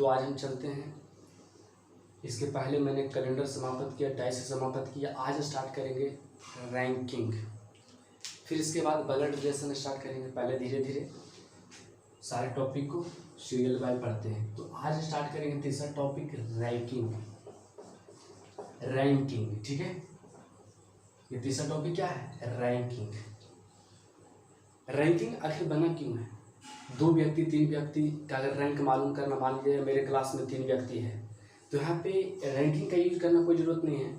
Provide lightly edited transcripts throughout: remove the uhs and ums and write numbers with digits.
तो आज हम चलते हैं। इसके पहले मैंने कैलेंडर समाप्त किया, डायस समाप्त किया। आज स्टार्ट करेंगे रैंकिंग, फिर इसके बाद ब्लड रिलेशन स्टार्ट करेंगे। पहले धीरे धीरे सारे टॉपिक को सीरियल बाय पढ़ते हैं। तो आज स्टार्ट करेंगे तीसरा टॉपिक रैंकिंग। रैंकिंग, ठीक है। ये तीसरा टॉपिक क्या है? रैंकिंग। रैंकिंग आखिर बना क्यों है? 2 व्यक्ति 3 व्यक्ति का अगर रैंक मालूम करना, मान लीजिए मेरे क्लास में 3 व्यक्ति है, तो यहाँ पे रैंकिंग का यूज करना कोई ज़रूरत नहीं है।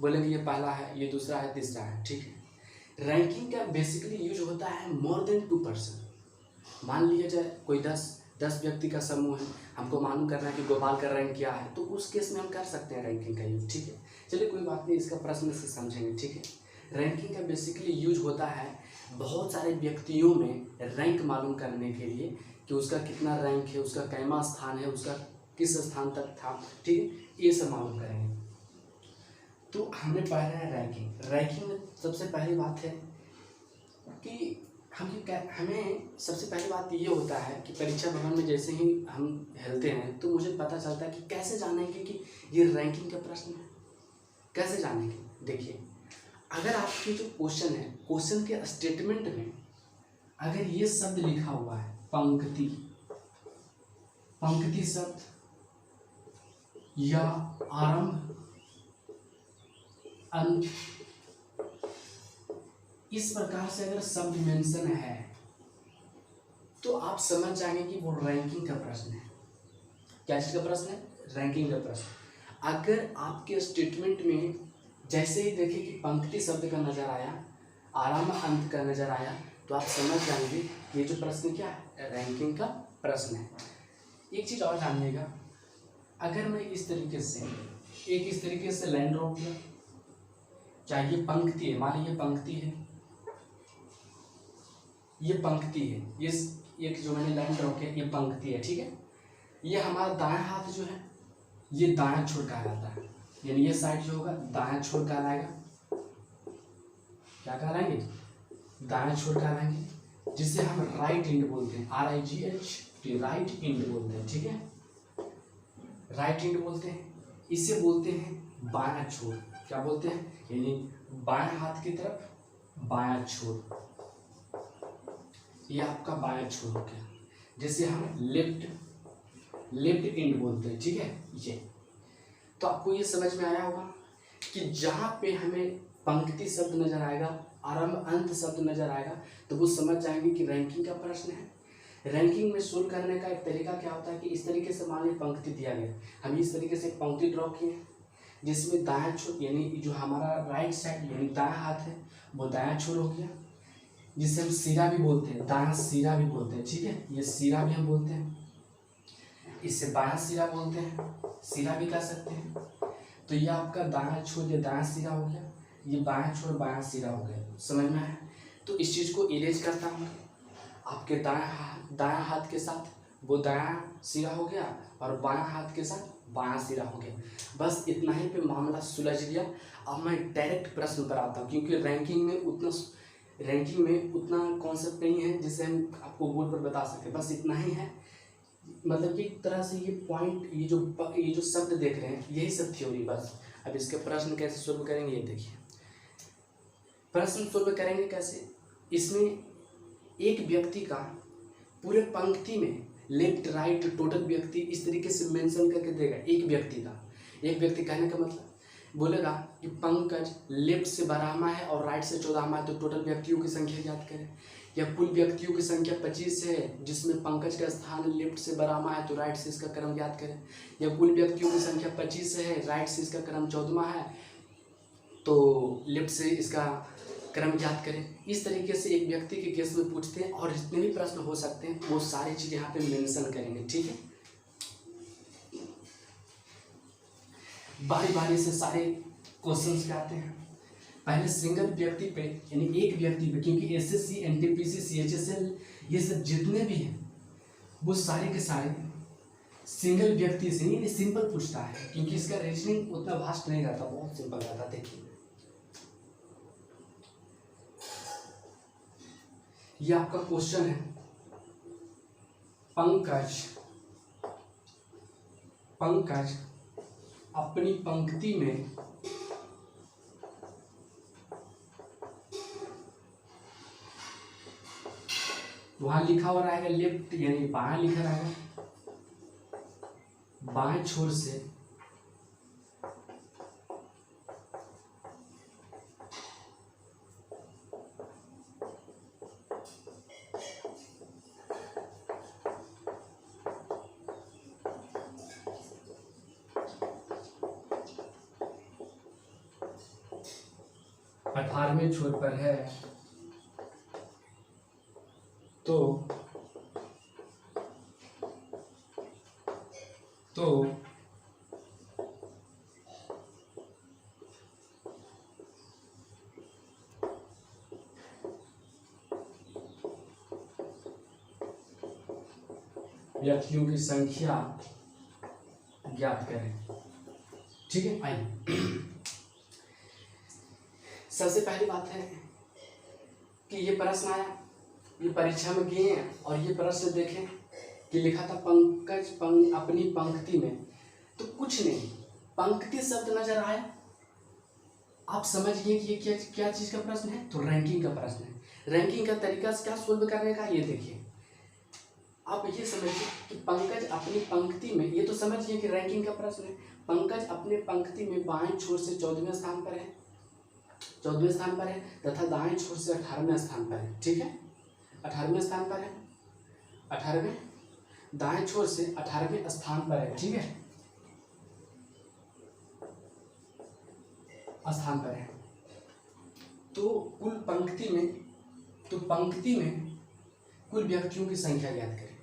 बोलेंगे ये पहला है, ये दूसरा है, तीसरा है, ठीक है। रैंकिंग का बेसिकली यूज होता है मोर देन 2 पर्सन। मान लिया जाए कोई 10 व्यक्ति का समूह है, हमको मालूम करना है कि गोपाल का रैंक क्या है, तो उस केस में हम कर सकते हैं रैंकिंग का यूज, ठीक है। चलिए कोई बात नहीं, इसका प्रश्न से समझेंगे, ठीक है। रैंकिंग का बेसिकली यूज होता है बहुत सारे व्यक्तियों में रैंक मालूम करने के लिए कि उसका कितना रैंक है, उसका कैमा स्थान है, उसका किस स्थान तक था, ठीक है। ये सब मालूम करेंगे। तो हमने पढ़ा है रैंकिंग। रैंकिंग में सबसे पहली बात है कि हमें सबसे पहली बात ये होता है कि परीक्षा भवन में जैसे ही हम हिलते हैं तो मुझे पता चलता है कि कैसे जानेंगे कि ये रैंकिंग का प्रश्न है, कैसे जानेंगे। देखिए, अगर आपके जो क्वेश्चन है, क्वेश्चन के स्टेटमेंट में अगर ये शब्द लिखा हुआ है पंक्ति, पंक्ति शब्द या आरंभ अंत, इस प्रकार से अगर शब्द मेंशन है तो आप समझ जाएंगे कि वो रैंकिंग का प्रश्न है। क्या चीज का प्रश्न है? रैंकिंग का प्रश्न। अगर आपके स्टेटमेंट में जैसे ही देखिए कि पंक्ति शब्द का नजर आया, आरंभ अंत का नजर आया, तो आप समझ जाएंगे ये जो प्रश्न क्या है? रैंकिंग का प्रश्न है। एक चीज और जानिएगा, अगर मैं इस तरीके से लाइन ड्रॉ किया, चाहे ये पंक्ति है, मान लीजिए पंक्ति है, ये पंक्ति है, ये एक जो मैंने लाइन ड्रॉ किया ये पंक्ति है, ठीक है। ये हमारा दायां हाथ जो है ये दायां छोर कहलाता है, यानी ये साइड जो होगा दायां छोर कहलाएगा। क्या कहलाएंगे? दायां छोर कहलाएंगे, जिसे हम राइट एंड बोलते हैं, RIGHT, राइट एंड बोलते हैं, ठीक है। राइट एंड बोलते हैं। इसे बोलते हैं बायां छोर। क्या बोलते हैं? यानी बाएं हाथ की तरफ बायां छोर, ये आपका बायां छोर हो गया, जिसे हम लेफ्ट एंड बोलते हैं, ठीक है। ये तो आपको ये समझ में आया होगा कि जहाँ पे हमें पंक्ति शब्द नजर आएगा, आरंभ अंत शब्द नजर आएगा, तो वो समझ जाएंगे कि रैंकिंग का प्रश्न है। रैंकिंग में सोल्व करने का एक तरीका क्या होता है कि इस तरीके से मान लीजिए पंक्ति दिया गया, हम इस तरीके से एक पंक्ति ड्रॉ किए जिसमें दायां छोर यानी जो हमारा राइट साइड यानी दायां हाथ है वो दायां छोर हो गया, जिसे हम सिरा भी बोलते हैं, दायां सिरा भी बोलते हैं, ठीक है। ये सिरा भी हम बोलते हैं, इसे बायां सिरा बोलते हैं, सिरा भी कह सकते हैं। तो ये आपका दायां छोर ये दायां सिरा हो गया, ये बायां छोर बायां सिरा हो गया। समझ में आया? तो इस चीज को इरेज करता हूँ, आपके दायां हाथ के साथ वो दायां सिरा हो गया और बायां हाथ के साथ बायां सिरा हो गया। बस इतना ही पे मामला सुलझ गया। अब मैं डायरेक्ट प्रश्न पर आता हूँ, क्योंकि रैंकिंग में उतना कॉन्सेप्ट नहीं है जिसे हम आपको बोर्ड पर बता सकें। बस इतना ही है, मतलब कि एक तरह से ये पॉइंट, ये जो शब्द देख रहे हैं यही सब थ्योरी बस। अब इसके प्रश्न कैसे सोल्व करेंगे ये देखिए। प्रश्न सोल्व करेंगे कैसे? इसमें एक व्यक्ति का पूरे पंक्ति में लेफ्ट राइट टोटल व्यक्ति इस तरीके से मेंशन करके देगा। एक व्यक्ति कहने का मतलब बोलेगा कि पंकज लेफ्ट से 12वां है और राइट से 14वां है, तो टोटल व्यक्तियों की संख्या ज्ञात करें। या कुल व्यक्तियों की संख्या 25 है, जिसमें पंकज का स्थान लेफ्ट से 12वां है, तो राइट से इसका क्रम ज्ञात करें। या कुल व्यक्तियों की संख्या 25 है, राइट से इसका क्रम 14वां है, तो लेफ्ट से इसका क्रम ज्ञात करें। इस तरीके से एक व्यक्ति के केस में पूछते हैं, और जितने भी प्रश्न हो सकते हैं वो सारी चीज़ यहाँ पे मेंशन करेंगे, ठीक है। बारी बारी से सारे क्वेश्चंस पे आते हैं। पहले सिंगल व्यक्ति पे यानी एक व्यक्ति पे, क्योंकि SSC NTPC CHSL ये सब जितने भी हैं वो सारे के सारे सिंगल व्यक्ति से ही सिंपल पूछता है, क्योंकि इसका रीजनिंग उतना वास्ट नहीं रहता, बहुत सिंपल रहता। देखिए ये आपका क्वेश्चन है, पंकज पंकज अपनी पंक्ति में वहां लिखा हुआ रहेगा लेफ्ट यानी बाएं लिखा रहेगा, बाएं छोर से अठारहवें छोर पर है तो व्यक्तियों की संख्या ज्ञात करें। ठीक है, आइए सबसे पहली बात है कि ये प्रश्न आया, ये परीक्षा में गए हैं और ये प्रश्न देखें कि लिखा था पंकज अपनी पंक्ति में, तो कुछ नहीं, पंक्ति शब्द नजर आया, आप समझ गए कि ये क्या चीज का प्रश्न है, तो रैंकिंग का प्रश्न है। रैंकिंग का तरीका से क्या सोल्व करने का, ये देखिए आप ये समझिए कि पंकज अपनी पंक्ति में, ये तो समझिए कि रैंकिंग का प्रश्न है। पंकज अपने पंक्ति में बाएं छोर से 14वें स्थान पर है, 14वें स्थान पर है तथा दाएं छोर से 18वें स्थान पर है। ठीक है, 18वें स्थान पर है, 18वें दाएं छोर से 18वें स्थान पर है। ठीक है, स्थान पर है। तो कुल पंक्ति में कुल व्यक्तियों की संख्या ज्ञात करें।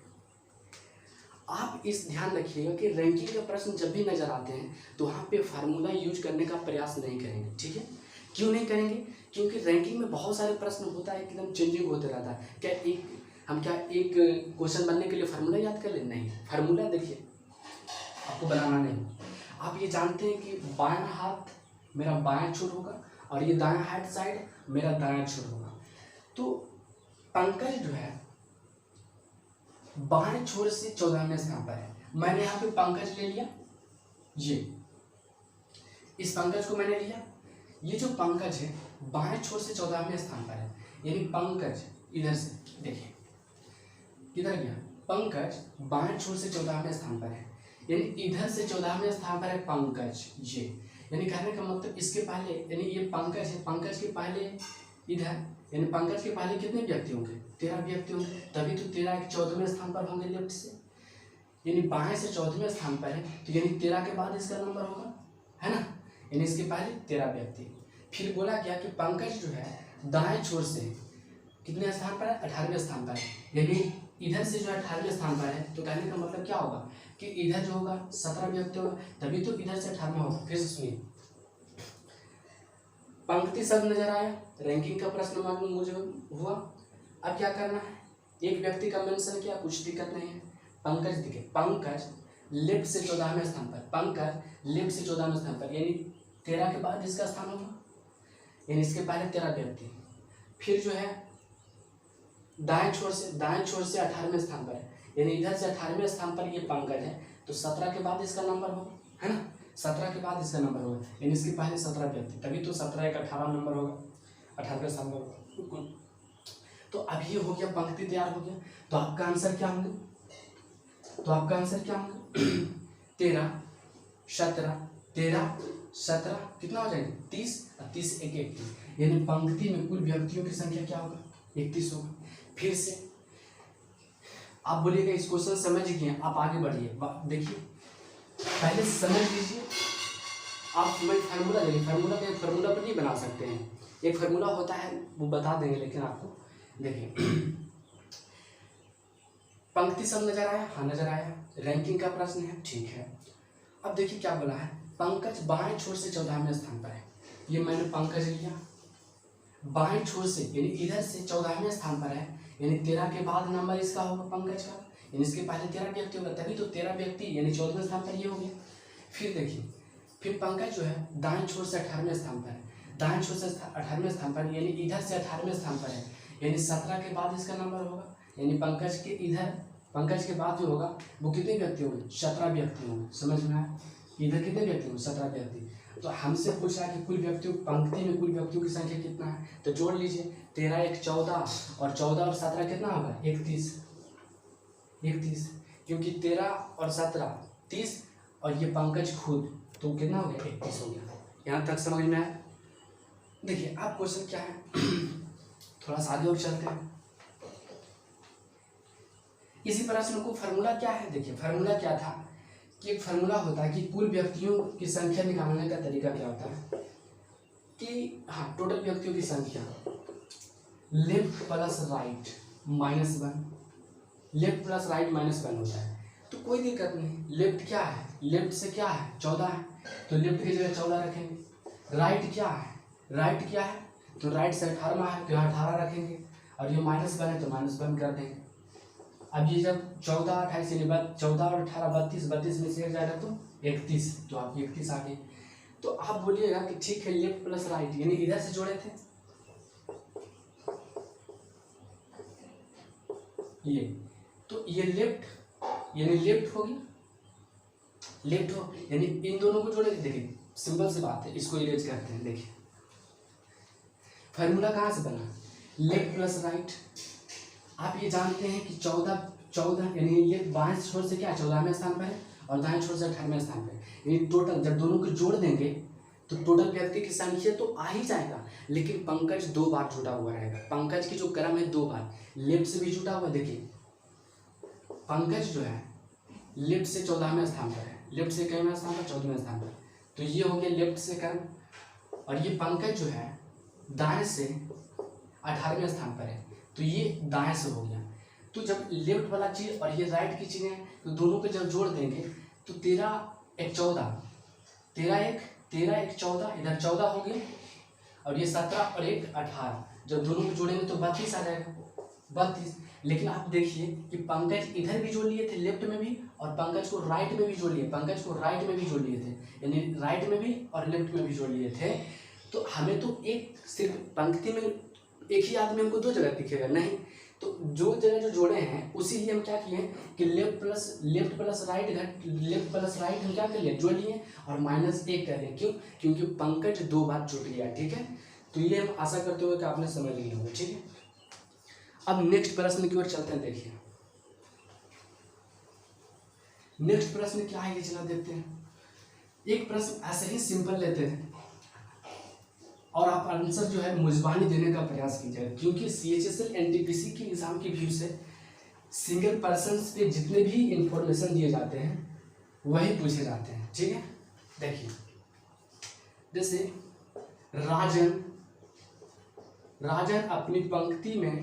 आप इस ध्यान रखिएगा कि रैंकिंग का प्रश्न जब भी नजर आते हैं तो वहाँ पे फार्मूला यूज करने का प्रयास नहीं करेंगे। ठीक है, क्यों नहीं करेंगे, क्योंकि रैंकिंग में बहुत सारे प्रश्न होता है, एकदम चेंजिंग होते रहता है। क्या एक क्वेश्चन बनने के लिए फार्मूला याद कर ले, नहीं, फार्मूला देखिए आपको बनाना नहीं। आप ये जानते हैं कि बायां हाथ मेरा बायां छोर होगा और ये दायां हाथ साइड मेरा दायां छोर होगा। तो पंकज जो है बाएं छोर से 14वें स्थान पर है। मैंने यहाँ पे पंकज ले लिया, ये इस पंकज को मैंने लिया, ये जो पंकज है बाएं छोर से 14वें स्थान पर है, यानी पंकज इधर से देखिए किधर गया, पंकज बाएं छोर से 14वें स्थान पर है, यानी इधर से 14वें स्थान पर है पंकज। ये यानी कहने का मतलब इसके पहले, यानी ये पंकज है, पंकज के पहले इधर, यानी पंकज के पहले कितने व्यक्ति होंगे, 13 व्यक्ति होंगे, तभी तो 13 एक 14वें स्थान पर होंगे लेफ्ट से, यानी बाएं से 14वें स्थान पर है, तो यानी 13 के बाद इसका नंबर होगा, है ना, यानी इसके पहले 13 व्यक्ति। फिर बोला गया कि पंकज जो है दाएं छोर से कितने स्थान पर है, 18वें स्थान पर है, यानी इधर से जो 18वें स्थान पर है, तो कहने का मतलब क्या होगा कि इधर जो होगा 17 व्यक्ति होगा, तभी तो इधर से 18वां होगा। फिर से सुनिए, पंक्ति शब्द नजर आया, रैंकिंग का प्रश्न मालूम मुझे हुआ। अब क्या करना है, एक व्यक्ति का मेंशन किया, कुछ दिक्कत नहीं है। पंकज दिखे, पंकज लेफ्ट से 14वें स्थान पर, पंकज लेफ्ट से 14वें स्थान पर, यानी 13 के बाद इसका स्थान होगा, यानी इसके पहले 13 व्यक्ति। फिर जो है दाएं छोर से 18वें स्थान पर है, यानी इधर से 18वें स्थान पर ये पंकज है, तो 17 के बाद इसका नंबर होगा, है ना, 17 के बाद इसका नंबर होगा, यानी इसके पहले 17 व्यक्ति, तभी तो 17 एक 18 नंबर होगा, 18वें स्थान पर होगा। तो अब ये हो गया, पंक्ति तैयार हो गया। तो आपका आंसर क्या होंगे, 13 17 कितना हो जाएगा, 30 और 30 एक 31, यानी पंक्ति में कुल व्यक्तियों की संख्या क्या होगा, 31 होगा। फिर से आप बोलिएगा इस क्वेश्चन समझ गए, आप आगे बढ़िए, देखिए पहले समझ लीजिए। आप मैं फार्मूला देखिए, फार्मूला पर नहीं बना सकते हैं, एक फार्मूला होता है वो बता देंगे, लेकिन आपको देखिए पंक्ति सब नजर आया, हाँ नजर आया, रैंकिंग का प्रश्न है, ठीक है। अब देखिए क्या बोला है, पंकज बाएं छोर से 14वें स्थान पर है, ये मैंने पंकज लिया, बाएं छोर से यानी इधर से 14वें स्थान पर है, यानी 13 के बाद नंबर इसका होगा पंकज का, यानी इसके पहले 13 व्यक्ति होगा, तभी तो 13 व्यक्ति यानी 14वें स्थान पर ये हो गया। फिर देखिए, फिर पंकज जो है दाएं छोर से 18वें स्थान पर है, दाएं छोर से 18वें स्थान पर, यानी इधर से 18वें स्थान पर है, यानी 17 के बाद इसका नंबर होगा, यानी पंकज के इधर पंकज के बाद जो होगा वो कितने व्यक्ति होंगे, 17 व्यक्ति होंगे। समझ में आया, इधर कितने व्यक्ति होंगे, 17 व्यक्ति। तो हमसे पूछा कि कुल व्यक्तियों, पंक्ति में कुल व्यक्तियों की संख्या कितना है, तो जोड़ लीजिए 13 1 14 और 14 और 17 कितना होगा, 31। क्योंकि 13 और 17 30 और ये पंकज खुद, तो कितना हो गया, 31 हो गया। यहाँ तक समझ में आया। देखिए अब क्वेश्चन क्या है, थोड़ा सा आगे और चलते हैं। इसी प्रश्न को फार्मूला क्या है, देखिए फार्मूला क्या था कि एक फार्मूला होता है कि कुल व्यक्तियों की संख्या निकालने का तरीका क्या होता है कि हाँ, टोटल व्यक्तियों की संख्या left plus right -1, left plus right -1 होता है। तो कोई दिक्कत नहीं, लेफ्ट क्या है, लेफ्ट से क्या है, 14 है, तो लेफ्ट की जगह 14 रखेंगे। राइट क्या है, तो राइट से 18 है तो 18 रखेंगे, और ये -1 है तो -1 कर देंगे। अब ये जब 14 28 यानी 14 और 18 32 में से जाएगा तो 31, तो आप 31 आ गए। तो आप बोलिएगा कि ठीक है लेफ्ट प्लस राइट, यानी इधर से जोड़े थे ये, तो ये लेफ्ट यानी लेफ्ट होगी, लेफ्ट हो यानी इन दोनों को जोड़े। देखिए सिंपल सी बात है, इसको इरेज करते हैं। देखिए फार्मूला कहाँ से बना, लेफ्ट प्लस राइट। आप ये जानते हैं कि 14 यानी ये बाएं छोर से क्या 14वें स्थान पर है और दाएं छोर से 18वें स्थान पर है। यानी टोटल जब दोनों को जोड़ देंगे तो टोटल व्यक्ति की संख्या तो आ ही जाएगा, लेकिन पंकज 2 बार जुटा हुआ रहेगा। पंकज की जो क्रम है 2 बार, लेफ्ट से भी जुटा हुआ। देखिए पंकज जो है लेफ्ट से 14वें स्थान पर है, लेफ्ट से कितवें स्थान पर, 14वें स्थान पर, तो ये हो गया लेफ्ट से क्रम। और ये पंकज जो है दाएं से 18वें स्थान पर है, तो ये दाएं से हो गया। तो जब लेफ्ट वाला चीज और ये राइट की चीजें हैं तो दोनों को जब जोड़ देंगे तो 13 1 14, 13 1 14, इधर 14 हो गया, और ये 17 और 1 18, जब दोनों को जोड़ेंगे तो 32 आ जाएगा, 32। लेकिन आप देखिए कि पंकज इधर भी जोड़ लिए थे लेफ्ट में भी, और पंकज को राइट में भी जोड़ लिए, पंकज को राइट में भी जोड़ लिए थे, यानी राइट में भी और लेफ्ट में भी जोड़ लिए थे। तो हमें तो एक सिर्फ पंक्ति में एक ही आदमी हमको 2 जगह दिखेगा नहीं, तो जो जगह जो जोड़े हैं उसी लिए हम क्या किए कि लेफ्ट प्लस राइट, इधर लेफ्ट प्लस राइट हम क्या कर लिए, जोड़ लिए और -1 कर लिए। क्यों, क्योंकि पंकज 2 बार जुट गया। ठीक है, तो ये हम आशा करते हुए कि आपने समझ लिया होगा। ठीक है, अब नेक्स्ट प्रश्न की ओर चलते हैं। देखिए नेक्स्ट प्रश्न क्या है ये चला देखते हैं। एक प्रश्न ऐसे ही सिंपल लेते हैं और आप आंसर जो है मुजबानी देने का प्रयास कीजिए, क्योंकि CHSL NTPC की एग्जाम की व्यू से सिंगल पर्सन पे जितने भी इंफॉर्मेशन दिए जाते हैं वही पूछे जाते हैं। ठीक है, देखिए जैसे राजन अपनी पंक्ति में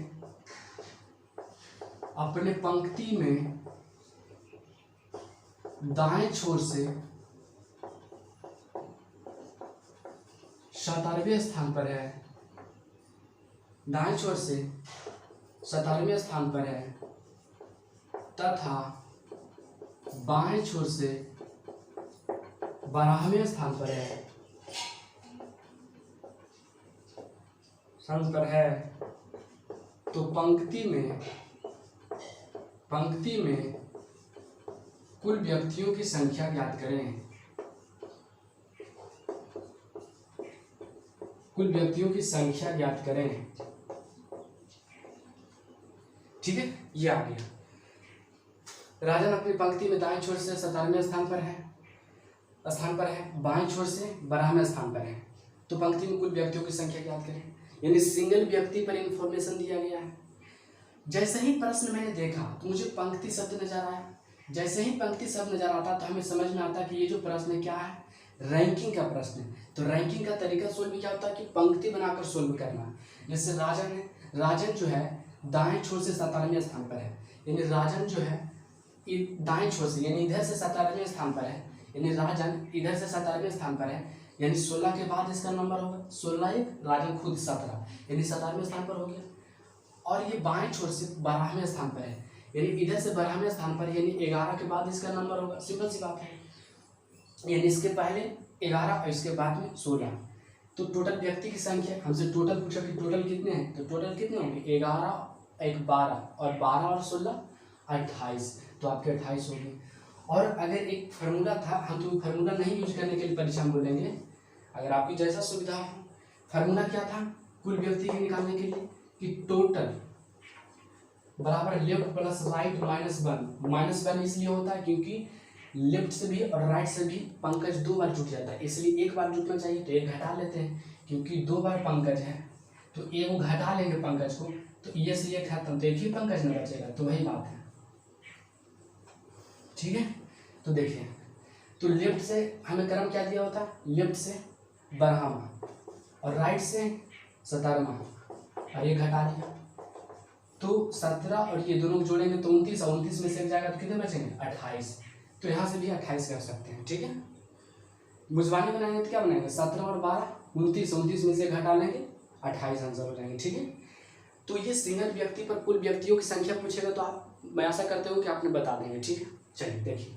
दाएं छोर से 17वें स्थान पर है, दाएं छोर से 17वें स्थान पर है, तथा बाएं छोर से 12वें स्थान पर है, तो पंक्ति में कुल व्यक्तियों की संख्या ज्ञात करें। कुल व्यक्तियों की संख्या ज्ञात करें। ठीक है, ये आ गया। राजन अपनी पंक्ति में दाएं छोर से 17वें स्थान पर है, बाएं छोर से 12वें स्थान पर है, तो पंक्ति में कुल व्यक्तियों की संख्या ज्ञात करें। यानी सिंगल व्यक्ति पर इंफॉर्मेशन दिया गया है। जैसे ही प्रश्न मैंने देखा तो मुझे पंक्ति शब्द नजर आया। जैसे ही पंक्ति शब्द नजर आता तो हमें समझ में आता कि ये जो प्रश्न है क्या है, रैंकिंग का प्रश्न है। तो रैंकिंग का तरीका सोल्व क्या होता है कि पंक्ति बनाकर सोल्व करना है। जैसे राजन जो है दाएं छोर से 17वें स्थान पर है, यानी राजन जो है दाएं छोर से यानी इधर से 17वें स्थान पर है, यानी राजन इधर से 17वें स्थान पर है, यानी 16 के बाद इसका नंबर होगा 16 1, राजन खुद 17, यानी 17वें स्थान पर हो गया। और ये बाएं छोर से 12वें स्थान पर है, यानी इधर से 12वें स्थान पर, यानी 11 के बाद इसका नंबर होगा। सिंपल सी बात है, यानी इसके पहले 11 और इसके बाद में 16। तो टोटल व्यक्ति की संख्या हमसे टोटल पूछा कि टोटल कितने हैं, तो टोटल कितने होंगे 11 1 12 और 12 और 16 28, तो आपके 28 हो गए। और अगर एक फार्मूला था, हम तो फार्मूला नहीं यूज करने के लिए परीक्षा में बोलेंगे, अगर आपकी जैसा सुविधा हो। फार्मूला क्या था कुल व्यक्ति के निकालने के लिए कि टोटल बराबर लेफ्ट प्लस राइट -1 इसलिए होता है क्योंकि लेफ्ट से भी और राइट से भी पंकज 2 बार जुट जाता है, इसलिए एक बार जुटना चाहिए, तो एक घटा लेते हैं क्योंकि 2 बार पंकज है तो एक घटा लेंगे पंकज को, तो ये से ये खत्म, तो एक ही पंकज न बचेगा, तो वही बात है। ठीक है, तो देखिए, तो लेफ्ट से हमें क्रम क्या दिया होता है, लेफ्ट से 12वां और राइट से 17वां और ये घटा दिया, तो 17 और ये दोनों जोड़ेंगे तो 29 और 29 में से एक जाएगा तो कितने बचेंगे 28, तो यहाँ से भी 28 कर सकते हैं। ठीक है, मुजबानी बनाएंगे तो क्या बनाएंगे 17 और 12 29, 29 में से घटा लेंगे 28 आंसर हो जाएंगे। ठीक है, तो ये सिंगल व्यक्ति पर कुल व्यक्तियों की संख्या पूछेगा तो आप, मैं आशा करते हो कि आपने बता देंगे। ठीक है, चलिए देखिए,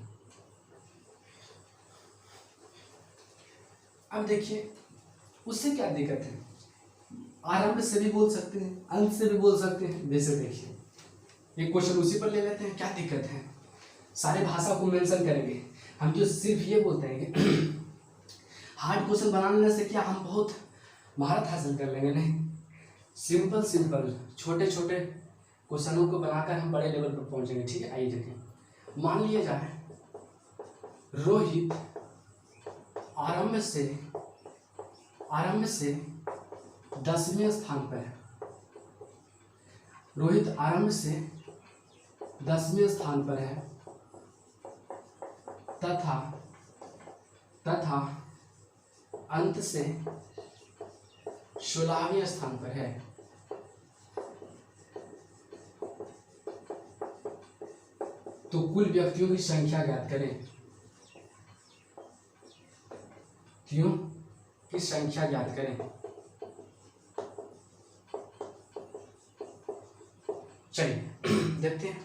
अब देखिए उससे क्या दिक्कत है, आरंभ से भी बोल सकते हैं, अंत से भी बोल सकते हैं। जैसे देखिए एक क्वेश्चन उसी पर ले लेते हैं, क्या दिक्कत है, सारे भाषा को मेंशन करेंगे, हम तो सिर्फ ये बोलते हैं कि हार्ड क्वेश्चन बनाने से क्या हम बहुत महारत हासिल कर लेंगे, नहीं, सिंपल छोटे छोटे क्वेश्चनों को बनाकर हम बड़े लेवल पर पहुंचेंगे। ठीक है, आइए देखें, मान लिया जाए रोहित आरंभ से 10वें स्थान पर है, रोहित आरंभ से 10वें स्थान पर है तथा अंत से 16वें स्थान पर है। तो कुल व्यक्तियों की संख्या ज्ञात करें, क्यों की संख्या ज्ञात करें। चलिए देखते हैं,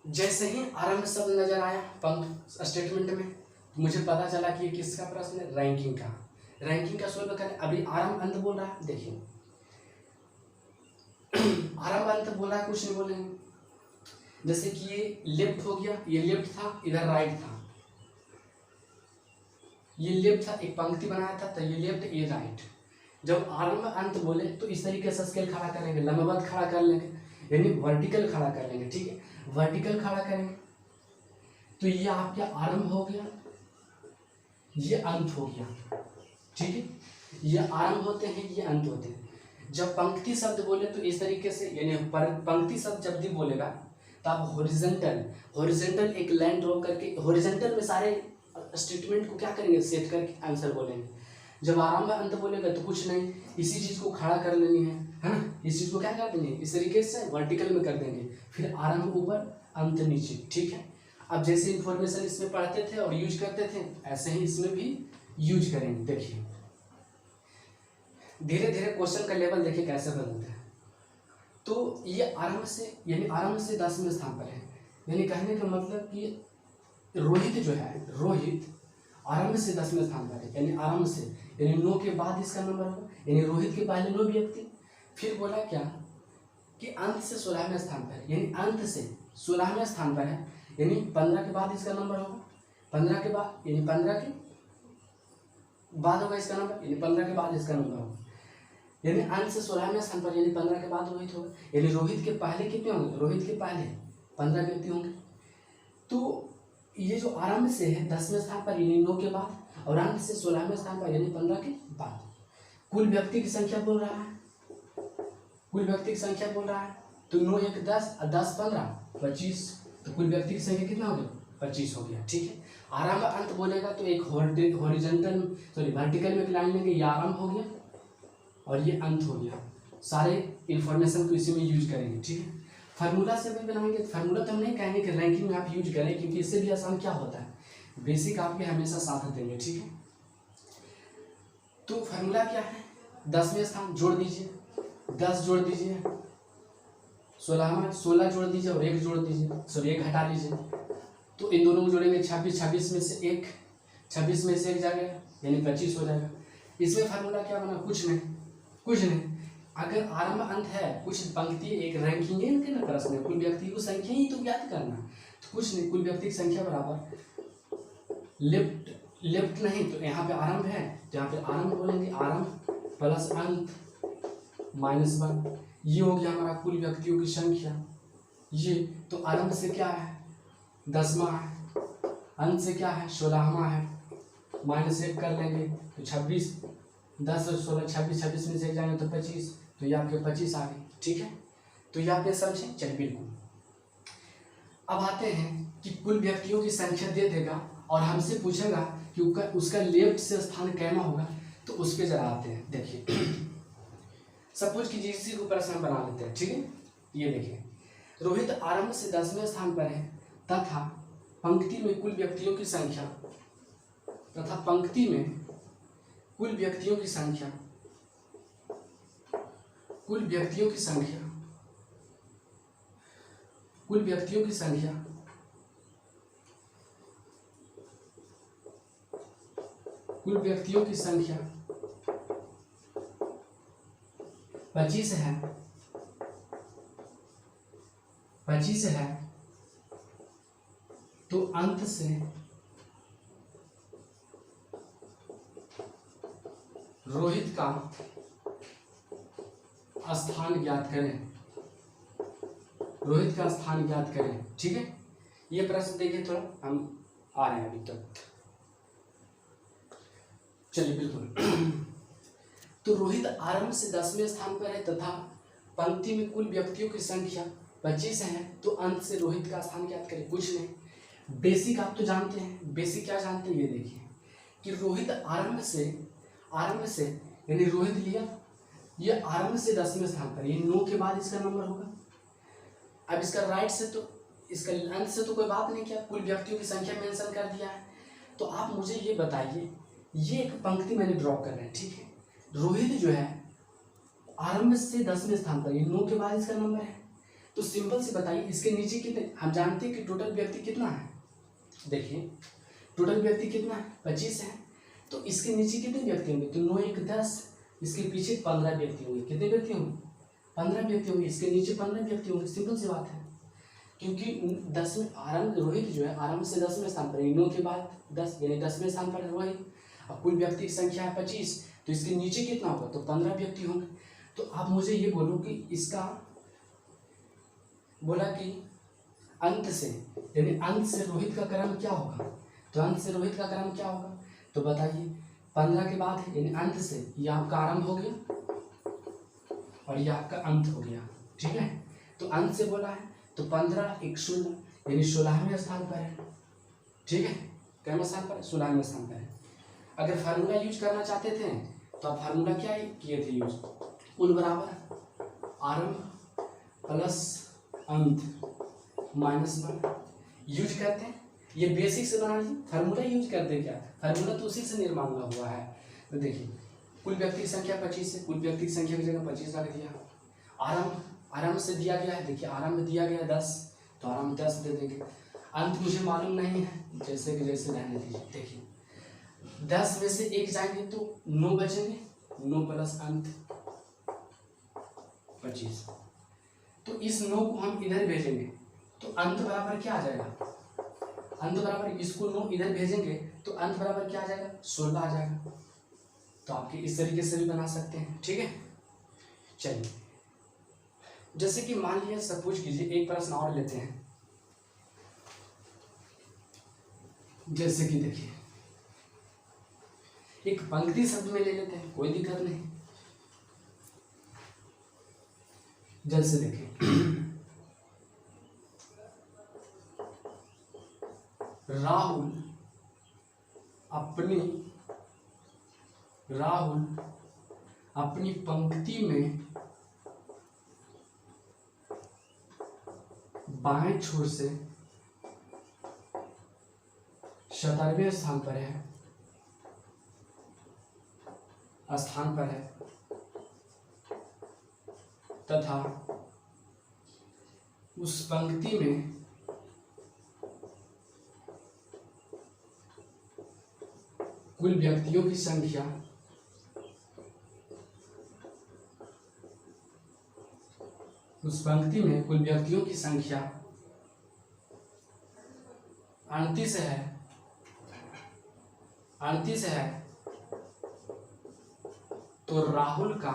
जैसे ही आरंभ शब्द नजर आया पंक्ति स्टेटमेंट में, मुझे पता चला कि ये किसका प्रश्न है, रैंकिंग का सोल्व करें। अभी आरंभ अंत बोल रहा है, देखिए आरंभ अंत बोल रहा है, कुछ नहीं बोलेंगे। जैसे कि ये लेफ्ट हो गया, ये लेफ्ट था, इधर राइट था, ये लेफ्ट था, एक पंक्ति बनाया था तो ये लेफ्ट ये राइट। जब आरंभ अंत बोले तो इस तरीके से स्केल खड़ा करेंगे, लंबवत खड़ा कर लेंगे, यानी वर्टिकल खड़ा कर लेंगे। ठीक है, वर्टिकल खड़ा करेंगे तो ये आपका आरंभ हो गया, ये अंत हो गया। ठीक है, ये आरंभ होते हैं, ये अंत होते हैं। जब पंक्ति शब्द बोले तो इस तरीके से, यानी पंक्ति शब्द जब भी बोलेगा तो आप हॉरिजॉन्टल एक लाइन ड्रॉ करके हॉरिजॉन्टल में सारे स्टेटमेंट को क्या करेंगे, सेट करके आंसर बोलेंगे। जब आरंभ अंत बोलेगा तो कुछ नहीं, इसी चीज को खड़ा कर लेनी है ना, इस चीज को क्या कर देंगे, इस तरीके से वर्टिकल में कर देंगे, फिर आरंभ ऊपर अंत नीचे। ठीक है, अब जैसे इंफॉर्मेशन इसमें पढ़ते थे और यूज करते थे, ऐसे ही इसमें भी यूज करेंगे। देखिए धीरे धीरे क्वेश्चन का लेवल देखिए कैसे बदलता है। तो ये आरंभ से, यानी आरंभ से 10वें स्थान पर है, यानी कहने का मतलब कि रोहित जो है, रोहित आरंभ से 10वें स्थान पर है, यानी आरंभ से, यानी 9 के बाद इसका नंबर होगा, यानी रोहित के पहले 9 व्यक्ति। फिर बोला क्या कि अंत से 16वें स्थान पर है, यानी अंत से 16वें स्थान पर है, यानी 15 के बाद इसका नंबर होगा, 15 के बाद, यानी 15 के बाद होगा इसका नंबर, यानी 15 के बाद इसका नंबर होगा, यानी अंत से 16वें स्थान पर, यानी 15 के बाद रोहित होगा, यानी रोहित के पहले कितने होंगे, रोहित के पहले 15 व्यक्ति होंगे। तो ये जो आरंभ से है 10वें स्थान पर, यानी 9 के बाद, और अंत से 16वें स्थान पर, यानी 15 के बाद। कुल व्यक्ति की संख्या बोल रहा है, कुल व्यक्ति की संख्या बोल रहा है, तो 9 1 10 और 10 15 25, तो कुल व्यक्ति की संख्या कितना हो गया, 25 हो गया। ठीक है, आरंभ अंत बोलेगा तो एक हॉरिजॉन्टल वर्टिकल में लाइन लेंगे, ये आरंभ हो गया और ये अंत हो गया, सारे इंफॉर्मेशन को इसी में यूज करेंगे। ठीक है, फार्मूला से भी बनाएंगे, फार्मूला तो हम नहीं कहेंगे कि रैंकिंग में आप यूज करें, क्योंकि इससे भी आसान क्या होता है, बेसिक आपके हमेशा साथ देंगे। ठीक है, तो फार्मूला क्या है, 10वें स्थान जोड़ दीजिए, 10 जोड़ दीजिए, 16 जोड़ दीजिए और 1 जोड़ दीजिए, सॉरी 1 घटा लीजिए, तो इन दोनों को जोड़ेंगे 26 में से 1, 26 में से 1 जाएगा, यानी 25 हो जाएगा। इसमें फार्मूला क्या बना, कुछ नहीं, अगर आरंभ अंत है, कुछ पंक्ति एक रैंकिंग है इनके ना प्रश्न है, कुल व्यक्ति की संख्या ही तो ज्ञात करना, तो कुछ नहीं, कुल व्यक्ति की संख्या बराबर लेफ्ट नहीं तो यहाँ पे आरंभ है, जहाँ पे आरंभ बोलेंगे आरंभ प्लस अंत -1, ये हो गया हमारा कुल व्यक्तियों की संख्या। ये तो आरंभ से क्या है 10वां है, अंत से क्या है 16वां है, -1 कर लेंगे तो 26, 10 और 16 26, 26 में से जाएंगे तो 25, तो ये आपके 25 आ गए। ठीक है, तो ये आपने समझे। चलिए बिल्कुल। अब आते हैं कि कुल व्यक्तियों की संख्या दे देगा और हमसे पूछेगा कि उसका लेफ्ट से स्थान कैमा होगा, तो उस पर जरा आते हैं। देखिए सपोज कीजिए इसी को प्रश्न बना लेते हैं। ठीक है, ये देखिए रोहित आरंभ से 10वें स्थान पर है तथा पंक्ति में कुल व्यक्तियों की संख्या कुल व्यक्तियों की संख्या कुल व्यक्तियों की संख्या 25 है, तो अंत से रोहित का स्थान ज्ञात करें। ठीक है, ये प्रश्न देखिए, थोड़ा हम आ रहे हैं अभी तक। चलिए बिल्कुल। तो रोहित आरंभ से 10वें स्थान पर है तथा पंक्ति में कुल व्यक्तियों की संख्या 25 है, तो अंत से रोहित का स्थान ज्ञात करें। कुछ नहीं, बेसिक आप तो जानते हैं। बेसिक क्या जानते हैं, ये देखिए कि रोहित आरंभ से यानी रोहित लिया, ये आरंभ से 10वें स्थान पर, ये 9 के बाद इसका नंबर होगा। अब इसका राइट से तो इसका अंत से तो कोई बात नहीं किया, कुल व्यक्तियों की संख्या मेंशन कर दिया है। तो आप मुझे ये बताइए, ये एक पंक्ति मैंने ड्रॉ कर रहे हैं। ठीक है, रोहित जो है आरंभ से 10वें स्थान पर, ये 9 के बाद इसका नंबर है, तो सिंपल से बताइए इसके नीचे कितने, हम जानते हैं कि टोटल व्यक्ति कितना है। देखिए टोटल व्यक्ति कितना है 25 है, तो इसके नीचे कितने व्यक्ति होंगे, तो 9 1 10, इसके पीछे 15 व्यक्ति होंगे। कितने व्यक्ति होंगे 15 व्यक्ति होंगे, इसके नीचे 15 व्यक्ति होंगे। सिंपल सी बात है, क्योंकि 10वें आरंभ रोहित जो है आरंभ से 10वें स्थान पर, 9 के बाद 10 यानी 10वें स्थान पर रोहित। अब कुल व्यक्ति की संख्या है 25, तो इसके नीचे कितना होगा, तो 15 व्यक्ति होंगे। तो आप मुझे ये बोलो कि इसका बोला कि अंत से यानी अंत से रोहित का क्रम क्या होगा, तो अंत से रोहित का क्रम क्या होगा, तो बताइए 15 के बाद यानी अंत से ये आपका आरंभ हो गया और ये आपका अंत हो गया। ठीक है, तो अंत से बोला है तो 15 1 16 यानी 16वें स्थान पर है। ठीक है, कितवें स्थान पर, 16वें स्थान पर है। अगर फार्मूला यूज करना चाहते थे तो आप फार्मूला क्या किए थे यूज, कुल बराबर आरंभ प्लस अंत -1 यूज करते हैं। ये बेसिक से बना लीजिए, फार्मूला यूज करते हैं। क्या फार्मूला तो उसी से निर्माण हुआ है। तो देखिए कुल व्यक्ति की संख्या 25 है, कुल व्यक्ति की संख्या की जगह 25 रख दिया। आरंभ से दिया गया है, देखिए आरंभ दिया गया 10, तो आरंभ 10 दे देंगे। अंत मुझे मालूम नहीं है, जैसे कि जैसे रहने दीजिए। देखिए 10 में से 1 जाएंगे तो 9 बचेंगे, 9 प्लस अंत 25। तो इस 9 को हम इधर भेजेंगे तो अंत बराबर क्या आ जाएगा, अंत बराबर इसको 9 इधर भेजेंगे तो अंत बराबर क्या आ जाएगा 16 आ जाएगा। तो आपके इस तरीके से भी बना सकते हैं। ठीक है, चलिए जैसे कि मान लिया, सपोज कीजिए एक प्रश्न और लेते हैं। जैसे कि देखिए एक पंक्ति शब्द में ले लेते हैं, कोई दिक्कत नहीं। जैसे देखिए राहुल अपनी पंक्ति में बाएं छोर से 17वें स्थान पर है तथा उस पंक्ति में कुल व्यक्तियों की संख्या उस पंक्ति में कुल व्यक्तियों की संख्या 38 है तो राहुल का,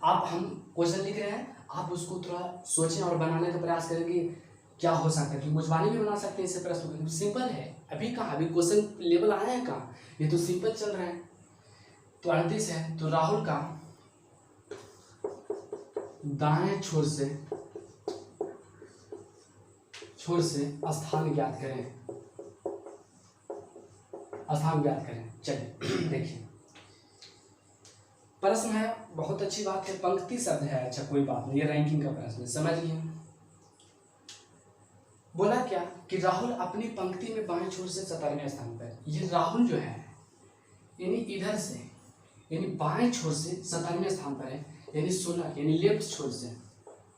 आप हम क्वेश्चन लिख रहे हैं, आप उसको थोड़ा सोचें और बनाने का प्रयास करें कि क्या हो सकता है, कि मुझवानी भी बना सकते हैं इससे प्रश्न। सिंपल है, अभी कहाँ, अभी क्वेश्चन लेवल आया है कहाँ, ये तो सिंपल चल रहा है। तो 38 है तो राहुल का दाएं छोर से स्थान ज्ञात करें। चलिए देखिए, प्रश्न है, बहुत अच्छी बात है, पंक्ति शब्द है, अच्छा कोई बात नहीं, ये रैंकिंग का प्रश्न है, समझ लिए। बोला क्या कि राहुल अपनी पंक्ति में बाएं छोर से 17वें स्थान पर। ये राहुल जो है यानी इधर से, यानी बाएं छोर से 17वें स्थान पर है, यानी 16, यानी लेफ्ट छोर से,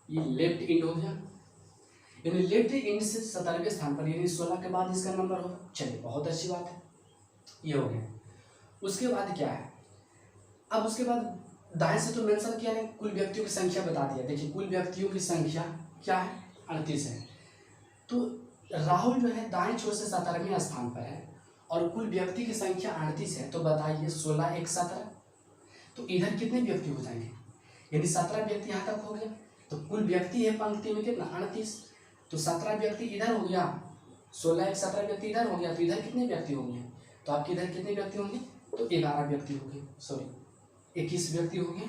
ये लेफ्ट इंड हो गया, यानी लेफ्ट इंड से 17वें स्थान पर, यानी 16 के बाद इसका नंबर होगा। चलिए बहुत अच्छी बात है, ये हो गया। उसके बाद क्या है, अब उसके बाद दाएं से तो मेंशन किया है, कुल व्यक्तियों की संख्या बता दिया। देखिए कुल व्यक्तियों की संख्या क्या है, 38 है। तो राहुल जो है दाएं छोर से 17वें स्थान पर है और कुल व्यक्ति की संख्या 38 है, तो बताइए 16 1 17, तो इधर कितने व्यक्ति हो जाएंगे, यानी 17 व्यक्ति यहाँ तक हो गया। तो कुल व्यक्ति है पंक्ति में कितना, 38, तो 17 व्यक्ति इधर हो गया, 16 1 17 व्यक्ति इधर हो गया, तो इधर कितने व्यक्ति होंगे, तो आपके इधर कितने व्यक्ति होंगे, तो 11 व्यक्ति होंगे, सॉरी 21 व्यक्ति होंगे,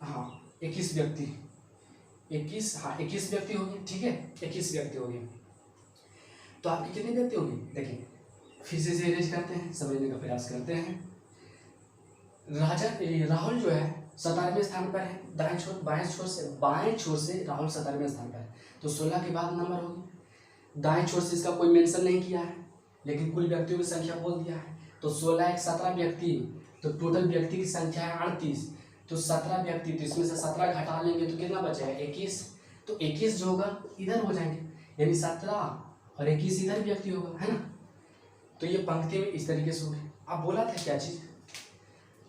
हाँ 21 व्यक्ति, 21, हाँ 21 व्यक्ति होंगे, ठीक है 21 व्यक्ति होंगे। तो आपके कितने व्यक्ति होंगे, देखिए फिर से अरेंज करते हैं, समझने का प्रयास करते हैं। राहुल जो है 17वें स्थान पर है, बाएं छोर से राहुल 17वें स्थान पर है, तो 16 के बाद नंबर होगी। दाएं छोर से इसका कोई मेंशन नहीं किया है, लेकिन कुल व्यक्तियों की संख्या बोल दिया है, तो 16 1 17 व्यक्ति, तो टोटल व्यक्ति की संख्या है 38, तो 17 व्यक्ति, तो इसमें से 17 घटा लेंगे तो कितना बचेगा, 21, तो 21 जो होगा इधर हो जाएंगे, यानी 17 और 21 इधर व्यक्ति होगा, है ना। तो ये पंक्ति में इस तरीके से होगी। अब बोला था क्या चीज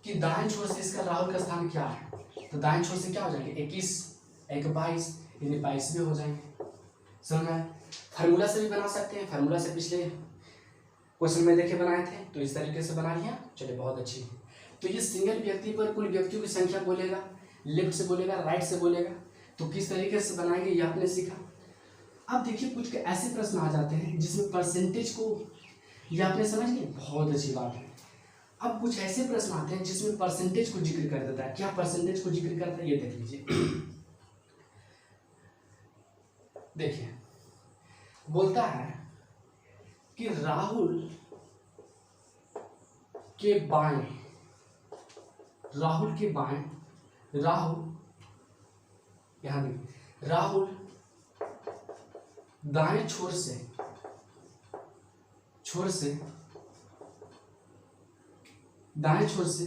कि दाएं छोर से इसका राहुल का स्थान क्या है, तो दाएं छोर से क्या हो जाएंगे, 21 1 22, यानी 22 में हो जाएंगे। समझ में, फार्मूला से भी बना सकते हैं, फार्मूला से पिछले क्वेश्चन में देखे बनाए थे, तो इस तरीके से बना लिया। चलिए बहुत अच्छी। तो ये सिंगल व्यक्ति पर कुल व्यक्तियों की संख्या बोलेगा, लेफ्ट से बोलेगा, राइट से बोलेगा, तो किस तरीके से बनाएंगे ये आपने सीखा। अब देखिए कुछ ऐसे प्रश्न आ जाते हैं जिसमें परसेंटेज को, ये आपने समझ लिया, बहुत अच्छी बात है। अब कुछ ऐसे प्रश्न आते हैं जिसमें परसेंटेज को जिक्र कर देता है। क्या परसेंटेज को जिक्र करता है, ये देख लीजिए। देखिए बोलता है कि राहुल के बाएं, राहुल यहां देखिए, राहुल दाएं छोर से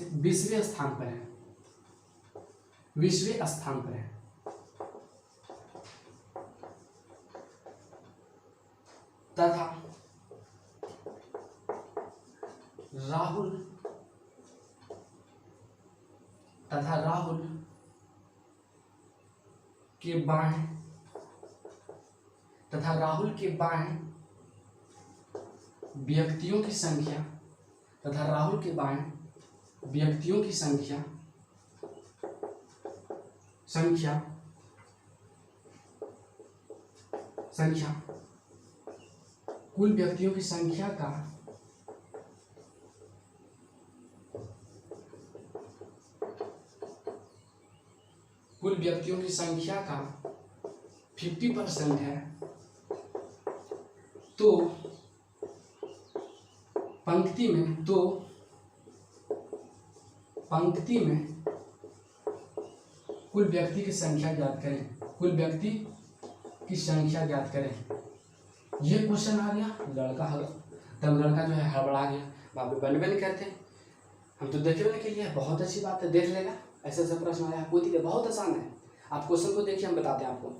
20वें स्थान पर है, 20वें स्थान पर है, तथा राहुल के बाएं व्यक्तियों की संख्या, कुल व्यक्तियों की संख्या का 50% है, तो पंक्ति में कुल व्यक्ति की संख्या ज्ञात करें। ये क्वेश्चन आ गया, लड़का जो है हड़बड़ा गया, बाबू बनबे नहीं करते, हम तो देखने के लिए, बहुत अच्छी बात है, देख लेगा, ऐसे ऐसा प्रश्न आया, कोई दिक्कत, बहुत आसान है। आप क्वेश्चन को देखिए, हम बताते हैं आपको।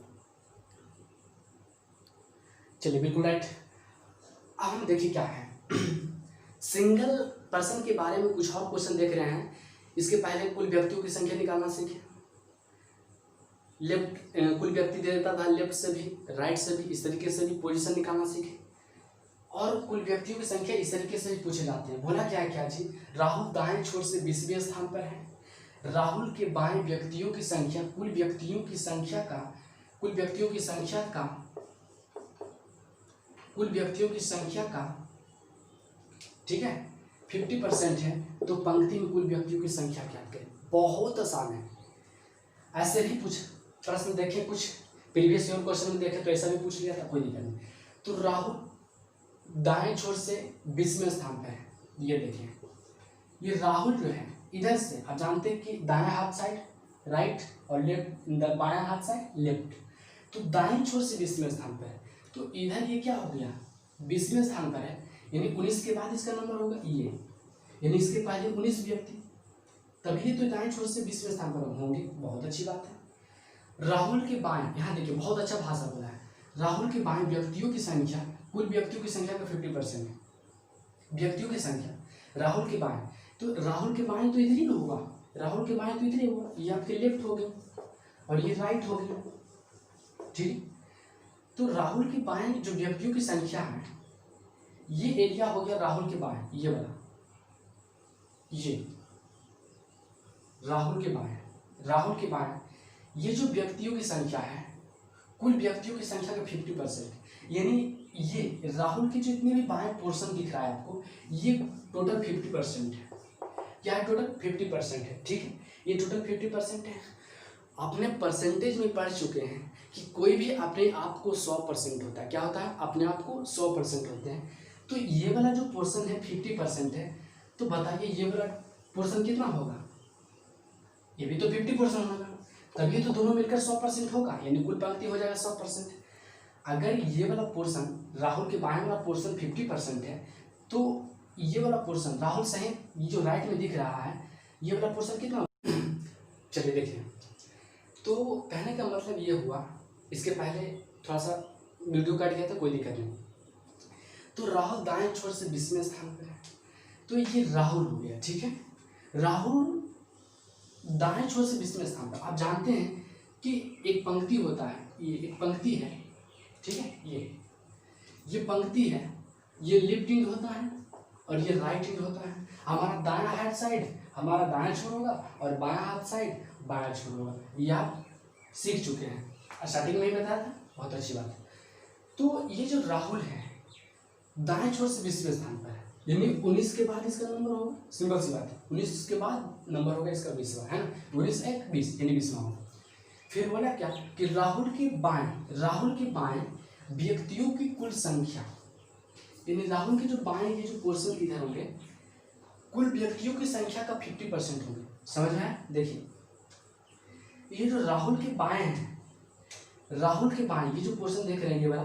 चलिए बिल्कुल राइट। अब हम देखिए क्या है, सिंगल पर्सन के बारे में कुछ और क्वेश्चन देख रहे हैं इसके पहले कुल व्यक्तियों की संख्या निकालना सीखे। लेफ्ट कुल व्यक्ति दे देता था, लेफ्ट से भी राइट से भी, इस तरीके से भी पोजीशन निकालना सीखे। और कुल व्यक्तियों की संख्या इस तरीके से भी पूछे जाते हैं। बोला क्या जी, राहुल दाएं छोर से 20वें स्थान पर है। राहुल के बाएं व्यक्तियों की संख्या कुल व्यक्तियों की संख्या का ठीक है 50% है, तो पंक्ति में कुल व्यक्तियों की संख्या ज्ञात करें। बहुत आसान है, ऐसे भी पूछ प्रश्न देखे, कुछ प्रीवियस ईयर क्वेश्चन में देखे तो ऐसा भी पूछ लिया था, कोई दिक्कत नहीं। तो राहुल दाएं छोर से 20वें स्थान पर है। ये देखिए, ये राहुल जो है इधर से, आप जानते हैं कि दाएं हाथ साइड राइट और लेफ्ट, बायां हाथ साइड लेफ्ट, तो दाएं छोर से 20वें स्थान पर है। तो इधर ये क्या हो गया 20वें स्थान पर है, यानी 19 के बाद इसका नंबर होगा ये, यानी इसके पहले 19 व्यक्ति, तभी तो दाएं छोर से 20वें स्थान पर होंगे। बहुत अच्छी बात है। राहुल के बाएं, यहाँ देखिए बहुत अच्छा भाषा बोला है, राहुल के बाएं व्यक्तियों की संख्या कुल व्यक्तियों की संख्या का 50% है। व्यक्तियों की संख्या राहुल के बाएं, तो राहुल के बाएं तो इधर ही होगा, राहुल के बाएं तो इधर ही होगा, ये आपके लेफ्ट हो गए और ये राइट हो गए, ठीक। तो राहुल के बाएं जो व्यक्तियों की संख्या है, ये एरिया हो गया राहुल के बाएं, ये वाला, ये राहुल के बाएं ये जो व्यक्तियों की संख्या है कुल व्यक्तियों की संख्या का 50%, यानी ये राहुल के जितने भी बाएं पोर्शन दिख रहा है आपको, ये टोटल 50% है। क्या है? टोटल 50% है, ठीक है। ये टोटल 50% है। अपने परसेंटेज में पढ़ चुके हैं कि कोई भी अपने आप को 100% होता है। क्या होता है? अपने आप को 100% होते हैं। तो ये वाला जो पोर्शन है 50% है, तो बताइए ये वाला पोर्शन कितना होगा? ये भी तो 50% होगा, तभी तो दोनों मिलकर 100% होगा, यानी कुल पंक्ति हो जाएगा 100%। अगर ये वाला पोर्शन राहुल के बाएं वाला पोर्शन 50% है, तो ये वाला पोर्शन राहुल सहित ये जो राइट में दिख रहा है, ये वाला पोर्शन कितना? चलिए देखिए, तो कहने का मतलब ये हुआ, इसके पहले थोड़ा सा वीडियो काट गया था, कोई दिक्कत नहीं। तो राहुल दाएं छोर से 20वें स्थान पर है, तो ये राहुल हो गया, ठीक है। राहुल दाएं छोर से 20वें स्थान पर। आप जानते हैं कि एक पंक्ति होता है, ये एक पंक्ति है, ठीक है। ये पंक्ति है, ये लेफ्ट एंड होता है और ये राइट एंड होता है। हमारा दायां हाथ साइड हमारा दायां छोर होगा और बायां हाथ साइड बायां छोर होगा। ये आप सीख चुके हैं, स्टार्टिंग में ही बताया था, बहुत अच्छी बात है। तो ये जो राहुल है दाएं छोर से 20वें स्थान पर है, यानी 19 के बाद इसका नंबर होगा, सिंपल सी बात है। 19 के बाद नंबर होगा इसका 20वां, है ना। 19 1 20 यानी 20वां होगा। फिर बोला क्या कि राहुल के बाएं व्यक्तियों की कुल संख्या, यानी राहुल के जो बाएं ये जो पोर्शन इधर होंगे, कुल व्यक्तियों की संख्या का 50% होंगे। समझ में आया? देखिए, ये जो राहुल के बाएं हैं, राहुल के बाएं ये जो पोर्शन देख रहे हैं, ये वाला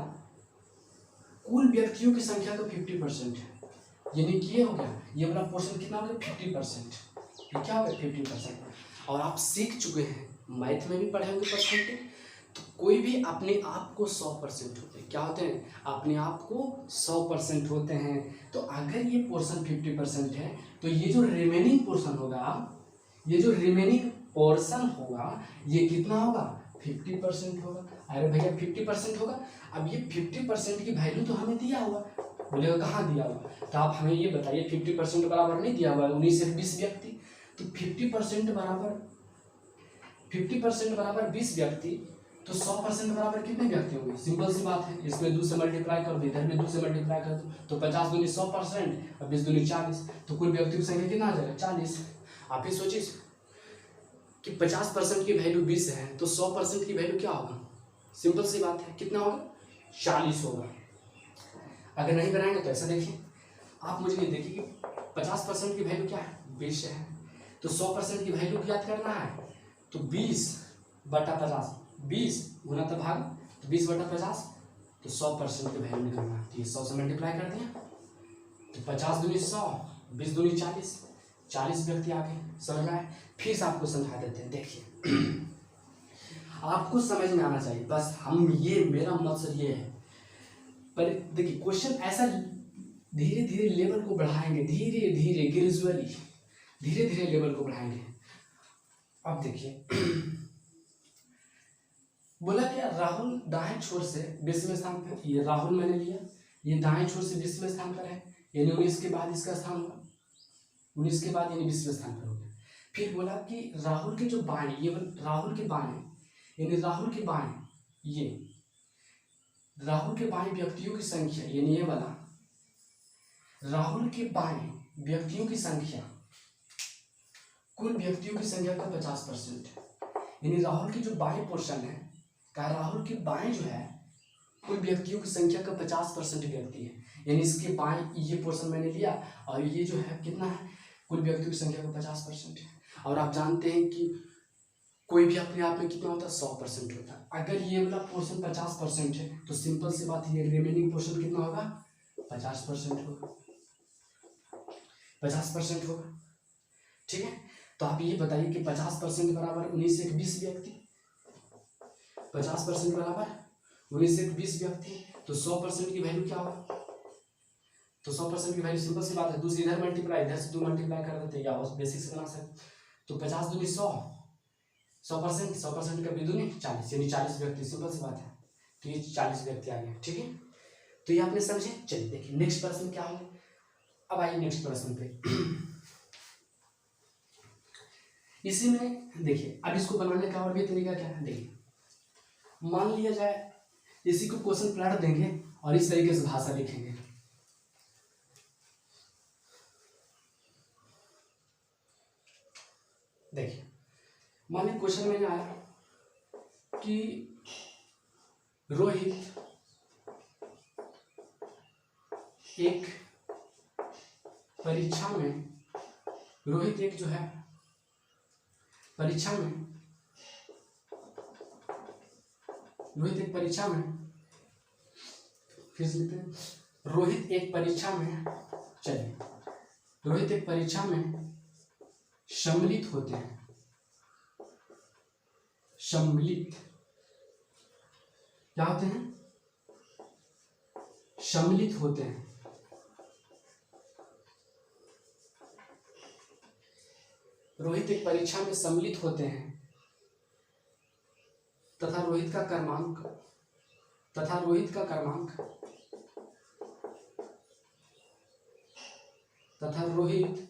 कुल व्यक्तियों की संख्या का 50% है, यानी कि ये हो गया, ये वाला पोर्शन कितना हो गया? 50%। ये क्या हो गया? 50%। और आप सीख चुके हैं, मैथ में भी पढ़े होंगे परसेंटेज, तो कोई भी अपने आप को 100% होते हैं। क्या होते हैं? अपने आप को 100% होते हैं। तो अगर ये पोर्शन 50% है, तो ये जो रिमेनिंग पोर्शन होगा, ये कितना होगा? 50% होगा। अरे भैया 50% होगा, अब ये 50% की वैल्यू तो हमें दिया हुआ, बोलेगा कहाँ दिया हुआ? तो आप हमें ये बताइए, 50% बराबर नहीं दिया हुआ, 19 से 20 व्यक्ति, तो 50% बराबर 20 व्यक्ति, तो 100% बराबर कितने व्यक्ति होंगे? सिंपल सी बात है, इसमें 2 से मल्टीप्लाई कर दो, इधर में 2 से मल्टीप्लाई कर दो, तो 50 दूनी 100% और 20 दूनी 40, तो कुल व्यक्तियों की संख्या कितना आ जाएगा? 40। आप ही सोचिए कि 50% की वैल्यू 20 है, तो 100% की वैल्यू क्या होगा? सिंपल सी बात है, कितना होगा? 40 होगा। अगर नहीं बनाएंगे तो ऐसा देखिए, आप मुझे ये देखिए कि 50% की वैल्यू क्या है? 20 है, तो 100% की वैल्यू याद करना है, तो 20/50, 20 गुना तो भाग, तो 20/50, तो 100% की वैल्यू निकलना है। तो ये 100 से मल्टीप्लाई कर दिया, तो 50 दूनी 100, 20 दूनी 40, 40 व्यक्ति आ गए। समझ में आए? फिर से आपको समझा देते हैं। देखिए, आपको समझ में आना चाहिए, बस हम ये, मेरा मकसद ये है। पर देखिए, क्वेश्चन ऐसा धीरे धीरे लेवल को बढ़ाएंगे, धीरे धीरे ग्रेजुअली धीरे धीरे लेवल को बढ़ाएंगे। अब देखिए बोला क्या, राहुल दाएं छोर से 20वें स्थान पर, ये राहुल मैंने लिया, ये दाएं छोर से 20वें स्थान पर है, यानी 19 के बाद इसका स्थान होगा, 19 के बाद यानी 20वें स्थान पर हो गया। फिर बोला कि राहुल के जो बाएं, ये राहुल के बाएं, यानी राहुल के बाएं, ये राहुल के बाएं व्यक्तियों की संख्या, यानी ये वाला राहुल के बाएं व्यक्तियों की संख्या कुल व्यक्तियों की संख्या का 50% है। यानी राहुल की जो बाएं पोर्शन है का, राहुल के बाएं जो है कुल व्यक्तियों की संख्या का 50% व्यक्ति है, यानी इसके बाएं ये पोर्शन मैंने लिया और ये जो है कितना है, कुल व्यक्तियों की संख्या का 50% है। और आप जानते हैं कि कोई भी अपने आप में कितना होता है, 100% होता है। अगर ये वाला पोर्शन 50% है तो सिंपल सी बात है, रिमेनिंग पोर्शन कितना होगा, 50% होगा, 50% होगा। ठीक है, तो आप ये बताइए कि 50% बराबर 19 से 20 व्यक्ति, 50% बराबर 19 से 20 व्यक्ति, तो 100% की वैल्यू क्या होगा, तो 100% की वैल्यू सिंपल सी बात है, दूसरी इधर मल्टीप्लाई, इधर से 2 मल्टीप्लाई कर देते हैं, या बस बेसिक से बना सकते। तो 50 दूनी 100, 100%, 100% का दूनी 40, यानी 40 व्यक्ति, सिंपल सी बात है। तो ये 40 व्यक्ति आ गए। ठीक है, तो ये आपने समझे। चलिए देखिए नेक्स्ट प्रश्न क्या होगा। अब आइए नेक्स्ट प्रश्न पे। इसी में देखिए, अब इसको बनाने का और भी तरीका क्या है, देखिए मान लिया जाए इसी को क्वेश्चन प्लॉट देंगे और इस तरीके से भाषा लिखेंगे। देखिए मान क्वेश्चन में आया कि रोहित एक परीक्षा में, रोहित एक जो है परीक्षा में, रोहित एक परीक्षा में, फिर से लिखते हैं, रोहित एक परीक्षा में, चलिए रोहित एक परीक्षा में सम्मिलित होते हैं, सम्मिलित क्या होते हैं, सम्मिलित होते हैं। रोहित एक परीक्षा में सम्मिलित होते हैं तथा रोहित का क्रमांक, तथा रोहित का क्रमांक, तथा रोहित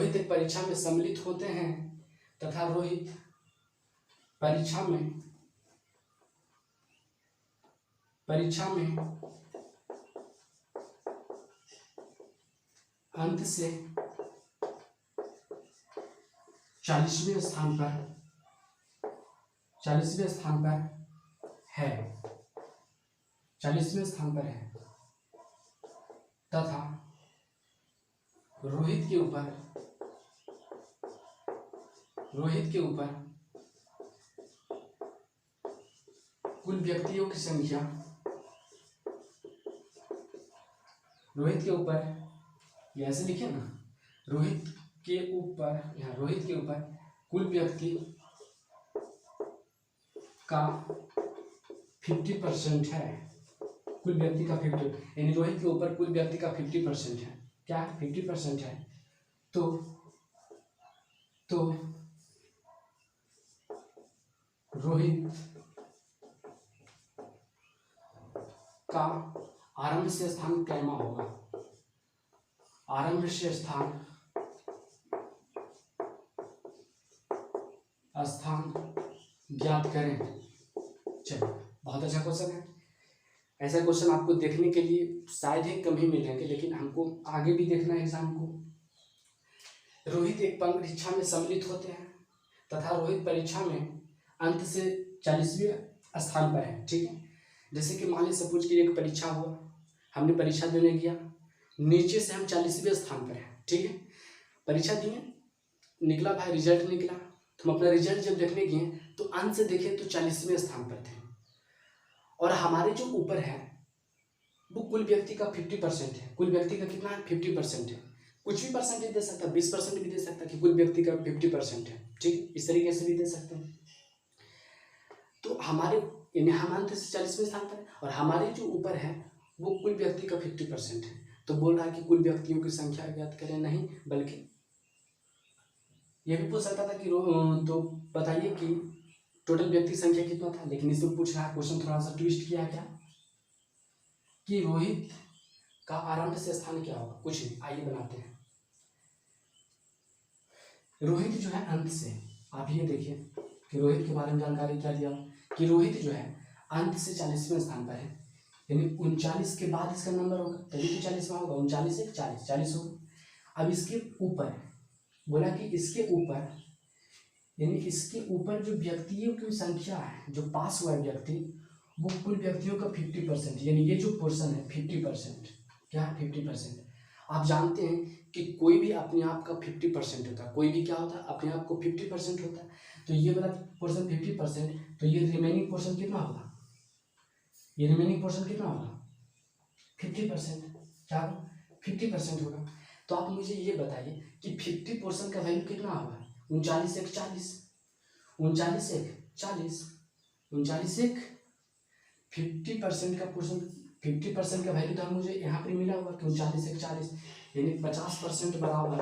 एक परीक्षा में सम्मिलित होते हैं तथा रोहित परीक्षा में अंत से 40वें स्थान पर है, 40वें स्थान पर है तथा रोहित के ऊपर कुल व्यक्तियों की संख्या, रोहित के ऊपर, ऐसे लिखे ना, रोहित के ऊपर, यहाँ रोहित के ऊपर कुल व्यक्ति का 50% है, कुल व्यक्ति का 50, यानी रोहित के ऊपर कुल व्यक्ति का 50% है, क्या 50% है। तो रोहित का आरंभ से स्थान कैमा होगा, आरंभ से स्थान ज्ञात करें। चलिए बहुत अच्छा क्वेश्चन है। ऐसा क्वेश्चन आपको देखने के लिए शायद ही कम ही मिलेंगे, लेकिन हमको आगे भी देखना है एग्जाम को। रोहित एक परीक्षा में सम्मिलित होते हैं तथा रोहित परीक्षा में अंत से 40वें स्थान पर है। ठीक है, जैसे कि मान लीजिए सपोज कि एक परीक्षा हुआ, हमने परीक्षा देने गया, नीचे से हम 40वें स्थान पर हैं। ठीक है, परीक्षा दिए, निकला भाई रिजल्ट निकला, तो हम अपना रिजल्ट जब देखने गए तो अंत से देखें तो 40वें स्थान पर थे, और हमारे जो ऊपर है वो कुल व्यक्ति का 50% है। कुल व्यक्ति का कितना है, 50% है। कुछ भी परसेंटेज दे सकता है, 20% भी दे सकता है कि कुल व्यक्ति का 50% है। ठीक, इस तरीके से भी दे सकते हैं। तो हमारे यानी हम अंत से 40वें स्थान पर, और हमारे जो ऊपर है वो कुल व्यक्ति का 50% है। तो बोल रहा है कि कुल व्यक्तियों की संख्या ज्ञात करें, नहीं बल्कि ये भी पूछ सकता था कि तो बताइए कि टोटल व्यक्ति संख्या कितना था, लेकिन इसमें पूछ रहा है क्वेश्चन थोड़ा सा ट्विस्ट किया क्या कि रोहित का आरंभ से स्थान क्या होगा, कुछ नहीं, आइए बनाते हैं। रोहित जो है अंत से, आप ये देखिए कि रोहित के बारे में जानकारी क्या दिया कि रोहित जो है अंत से 40वें स्थान पर है, यानी 39 के बाद इसका नंबर होगा, तभी तो 40वां होगा, 39 से 40 40 होगा। अब इसके ऊपर बोला कि इसके ऊपर, यानी इसके ऊपर जो व्यक्तियों की संख्या है, जो पास हुआ व्यक्ति, वो कुल व्यक्तियों का 50%, यानी ये जो पोर्शन है 50%, क्या है 50%। आप जानते हैं कि कोई भी अपने आप का 50% होता है, कोई भी क्या होता है अपने आप को 50% होता है, तो ये वाला पोर्शन 50%, तो ये रिमेनिंग पोर्शन कितना होगा, ये रिमेनिंग पोर्शन कितना होगा 50%, क्या होगा 50% होगा। तो आप मुझे ये बताइए कि 50% का वैल्यू कितना होगा, 39 एक 40, 39 एक 40, 39 एक 50% का पोर्शन, 50% का वैल्यू तो मुझे यहाँ पे मिला होगा कि 39 एक 40, यानी 50% बराबर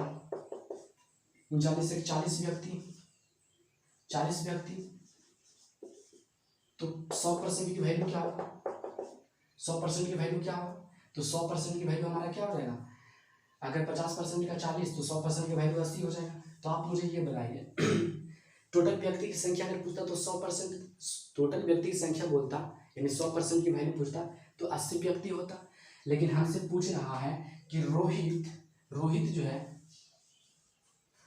39 एक 40 व्यक्ति, 40 व्यक्ति, तो 100% की वैल्यू क्या होगा, 100% की वैल्यू क्या होगा, तो 100% की वैल्यू हमारा क्या हो जाएगा, अगर 50% का 40 तो 100% की वैल्यू 80 हो जाएगा। तो आप मुझे ये बताइए टोटल व्यक्ति की संख्या अगर पूछता तो 100%, टोटल व्यक्ति की संख्या बोलता, यानी 100% की वैल्यू पूछता तो 80 व्यक्ति होता, लेकिन हमसे पूछ रहा है कि रोहित जो है,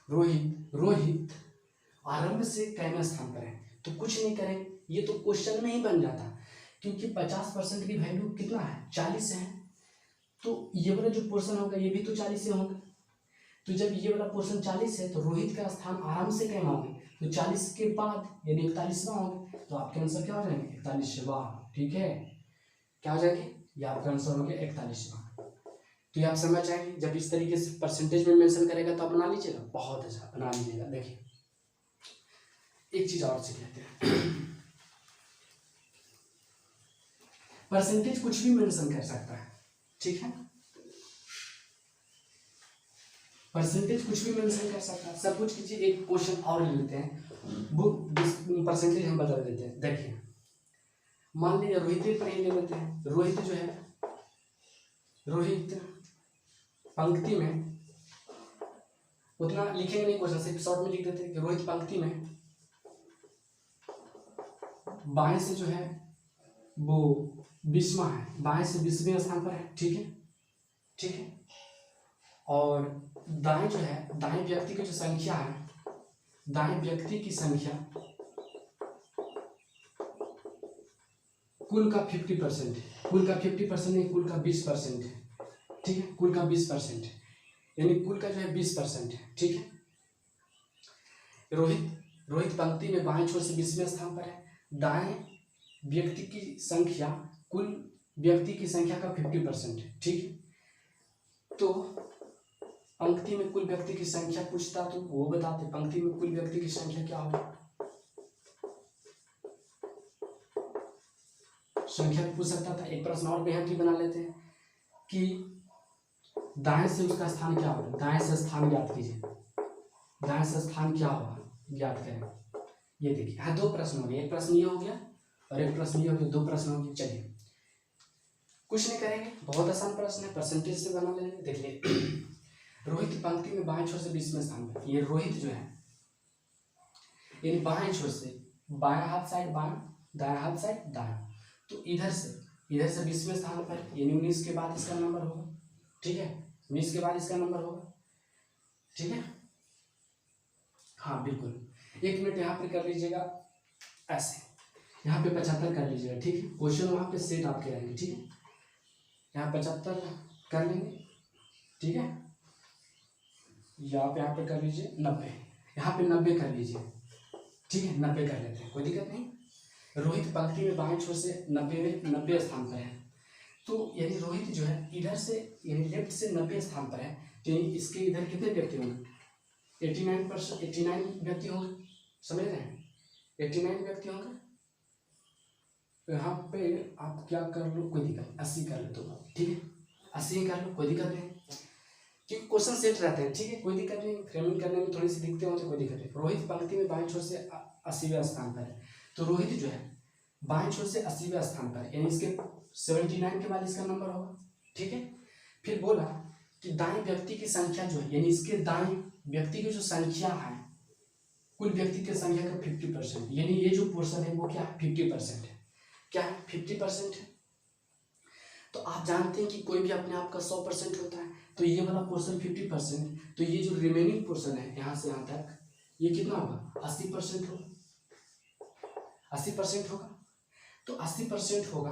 रोहित आरंभ से कैवें स्थान पर है, तो कुछ नहीं करें, ये तो क्वेश्चन में ही बन जाता, क्योंकि 50% की वैल्यू कितना है 40 है, तो ये वाला जो पोर्शन होगा ये भी तो 40 से होगा, तो जब ये वाला पोर्शन 40 है तो रोहित का स्थान आराम से कैमा होगा, तो 40 के बाद यानी 41वां होगा, तो आपके आंसर क्या हो जाएंगे 41वां, ठीक है, क्या हो जाएंगे, ये आपका आंसर हो गया 41वां। तो ये आप समझ जाएंगे, जब इस तरीके से परसेंटेज में मेंशन करेगा तो आप बना लीजिएगा, बहुत अच्छा बना लीजिएगा। देखिए एक चीज और सीख लेते हैं, परसेंटेज कुछ भी मेंशन कर सकता है, ठीक है, परसेंटेज कुछ भी मेंशन कर सकता है, सब कुछ कीजिए। एक क्वेश्चन और ले लेते हैं, वो परसेंटेज हम बता देते हैं। देखिए मान लीजिए रोहित पर ही ले लेते हैं, रोहित जो है, रोहित पंक्ति में उतना लिखेंगे नहीं, क्वेश्चन सिर्फ शॉर्ट में लिख देते हैं कि रोहित पंक्ति में बाएं से जो है वो 20वां है, बाएं से 20वें स्थान पर है, ठीक है, ठीक है, और दाएं जो है, दाएं व्यक्ति की जो संख्या है, दाएं व्यक्ति की संख्या कुल का 50% है, कुल का 50% नहीं, कुल का 20% है, ठीक है, कुल का 20%, यानी कुल का जो है 20% है, ठीक है। रोहित पंक्ति में बाएं छोर से 20वें स्थान पर है, दाएं व्यक्ति की संख्या कुल व्यक्ति की संख्या का 50% है, ठीक है। तो पंक्ति में कुल व्यक्ति की संख्या पूछता तो वो बताते, पंक्ति में कुल व्यक्ति की संख्या क्या होगी, संख्या पूछ सकता था। एक प्रश्न और बेहद बना लेते हैं कि दाएं से उसका स्थान क्या होगा, दाएं से स्थान ज्ञात कीजिए, दाएं से स्थान क्या होगा ज्ञात करें। ये देखिए हाँ, दो प्रश्न हो गए, एक प्रश्न ये हो गया और एक प्रश्न ये हो गया, दो प्रश्न हो गए। चलिए कुछ नहीं करेंगे, बहुत आसान प्रश्न है, परसेंटेज से बना लेंगे। देख लिए रोहित पंक्ति में बाएं छोर से 20वें स्थान पर, ये रोहित जो है यानी बाएं छोर से, बाएं हाथ साइड बाएं, दाएं हाथ साइड दाएं, तो इधर से 20वें स्थान पर, यानी 19 के बाद इसका नंबर होगा, ठीक है, 19 के बाद इसका नंबर होगा, ठीक है, हाँ बिल्कुल। एक मिनट यहाँ पे कर लीजिएगा ऐसे, यहाँ पे 75 कर लीजिएगा, ठीक है, क्वेश्चन वहाँ पे सेट आपके रहेंगे, ठीक है, यहाँ 75 कर लेंगे, ठीक है, यहाँ पे कर लीजिए 90, यहाँ पे 90 कर लीजिए, ठीक है, 90 कर लेते हैं, कोई दिक्कत नहीं। रोहित पंक्ति में बाएं छोर से 90 स्थान पर है, तो यानी रोहित जो है इधर से यानी लेफ्ट से 90 स्थान पर है, तो यानी इसके इधर कितने व्यक्ति होंगे 89 व्यक्ति होंगे, समझ रहे हैं, 89 व्यक्ति होंगे। तो यहाँ पे आप क्या कर लो, कोई दिक्कत 80 कर लो, तो ठीक है, 80 ही कर लो, कोई दिक्कत नहीं, क्योंकि क्वेश्चन सेट रहते हैं, ठीक है, कोई दिक्कत नहीं। फ्रेमिंग करने में थोड़ी सी दिक्कतें होती, कोई दिक्कत नहीं। रोहित पंक्ति में बाएं छोर से 80वें स्थान पर है, तो रोहित जो है बाएं छोर से 80वें स्थान पर, यानी इसके 79 के बाद इसका नंबर होगा, ठीक है। फिर बोला कि दाएं व्यक्ति की संख्या जो है, यानी इसके दाएं व्यक्ति की जो संख्या है, कुल व्यक्ति की संख्या का 50%, यानी ये जो पोर्शन है वो क्या है, 50% है। क्या है, 50% है। तो आप जानते हैं कि कोई भी अपने आप का 100% होता है, तो ये वाला पोर्शन 50%, तो ये जो रिमेनिंग पोर्शन है यहाँ से यहाँ तक, ये कितना होगा, 80% होगा, 80% होगा। तो 80% होगा,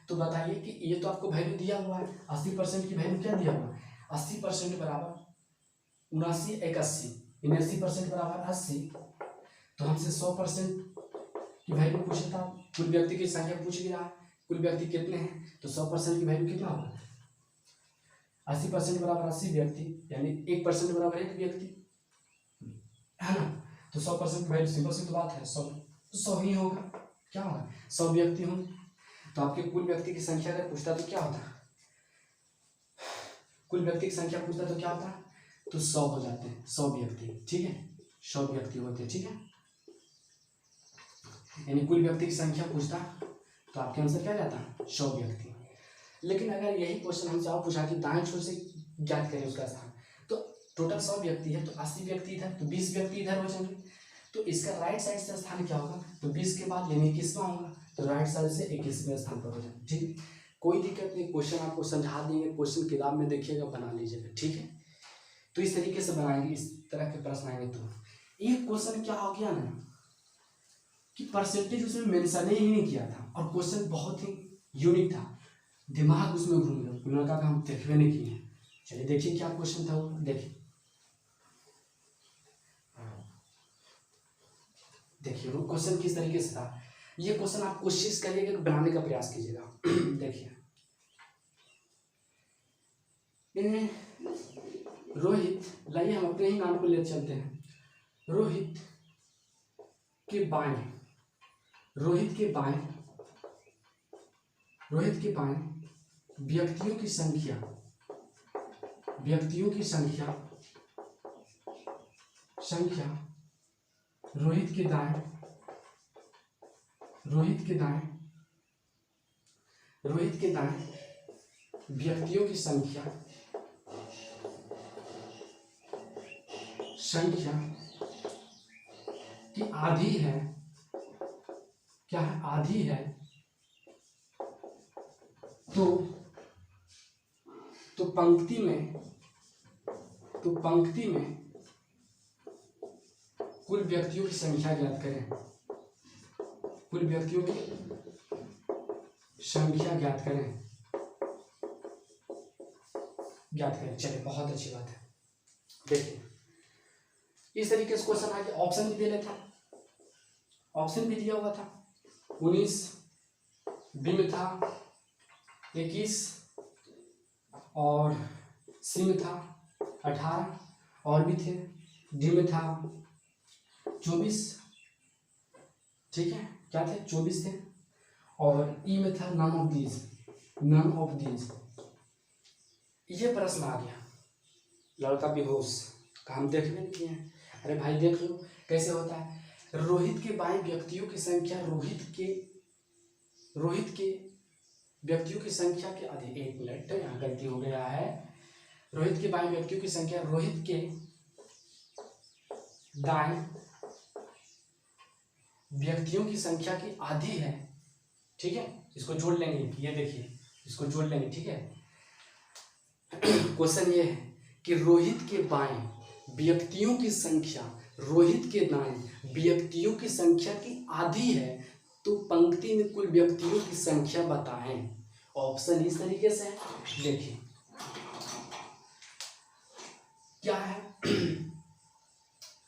तो बताइए कि ये तो आपको वैल्यू दिया हुआ है, 80% की वैल्यू क्या दिया हुआ है, 80% बराबर 79 × 80, 80% बराबर 80। तो हमसे 100% की वैल्यू पूछा था, कुल व्यक्ति की संख्या पूछ गया, कुल व्यक्ति कितने हैं, तो 100% की वैल्यू कितना होगा, 80% बराबर 80 व्यक्ति, यानी 1% बराबर 1 व्यक्ति, है ना। तो 100% की वैल्यू सिंपल सी तो बात है 100, तो 100 ही होगा। क्या होगा, 100 व्यक्ति होंगे। तो आपके कुल व्यक्ति की संख्या अगर पूछता तो क्या होता, कुल व्यक्ति की संख्या पूछता तो क्या होता, तो 100 हो जाते हैं, 100 व्यक्ति, ठीक है, 100 व्यक्ति होते हैं, ठीक है। यानी कुल व्यक्ति की संख्या पूछता तो आपके आंसर क्या जाता, 100 व्यक्ति। लेकिन अगर यही क्वेश्चन हमसे और पूछा कि दाएं छोर से ज्ञात करें उसका स्थान, तो टोटल 100 व्यक्ति है, तो 80 व्यक्ति इधर, तो 20 व्यक्ति इधर हो जाएंगे, तो इसका राइट साइड से स्थान क्या होगा, तो 20 के बाद यानी 21वां होगा, तो राइट साइड से 21वें स्थान पर हो जाएगा, ठीक। कोई दिक्कत नहीं, क्वेश्चन आपको समझा देंगे, क्वेश्चन किताब में देखिएगा, बना लीजिएगा, ठीक है। तो इस तरीके से बनाएंगे, इस तरह के प्रश्न आएंगे। तो एक क्वेश्चन क्या हो गया ना कि परसेंटेज उसमें मेंशन ही नहीं किया था, और क्वेश्चन बहुत ही यूनिक था, दिमाग उसमें घूम गया, उन्होंने कहा हम देखवे नहीं किए हैं। चलिए देखिए क्या क्वेश्चन था वो, देखिए देखिए वो क्वेश्चन किस तरीके से था। ये क्वेश्चन आप कोशिश करिएगा कि बनाने का प्रयास कीजिएगा। देखिए, रोहित, लाइए हम अपने ही नाम को ले चलते हैं, रोहित के बाएं, रोहित के बाएं, रोहित के बाएं व्यक्तियों की संख्या, व्यक्तियों की संख्या, संख्या रोहित के दाएं, रोहित के दाएं, रोहित के दाएं व्यक्तियों की संख्या, संख्या की आधी है, क्या है, आधी है, तो पंक्ति में, तो पंक्ति में कुल व्यक्तियों की संख्या ज्ञात करें, कुल व्यक्तियों की संख्या ज्ञात करें, ज्ञात करें। चलिए बहुत अच्छी बात है। देखिए इस तरीके से क्वेश्चन आगे ऑप्शन भी दे लेता, ऑप्शन भी दिया हुआ था, 19, बी में था 21, और सी में था 18, और भी थे, डी में था 24, ठीक है, क्या थे, 24 थे, और ई में था none of these, none of these. ये प्रश्न आ गया, लड़का बेहोश, हम देखने नहीं किए हैं। अरे भाई देख लो कैसे होता है, रोहित के बाएं व्यक्तियों की संख्या, रोहित के व्यक्तियों की संख्या के आधे, 1 मिनट यहाँ गलती हो गया है, रोहित के बाएं व्यक्तियों की संख्या रोहित के दाएं व्यक्तियों की संख्या की आधी है, ठीक है। इसको जोड़ लेंगे, ये देखिए इसको जोड़ लेंगे, ठीक है। क्वेश्चन ये है कि रोहित के बाएं व्यक्तियों की संख्या रोहित के दाएं व्यक्तियों की संख्या की आधी है, तो पंक्ति में कुल व्यक्तियों की संख्या बताएं। ऑप्शन इस तरीके से है, देखिए क्या है।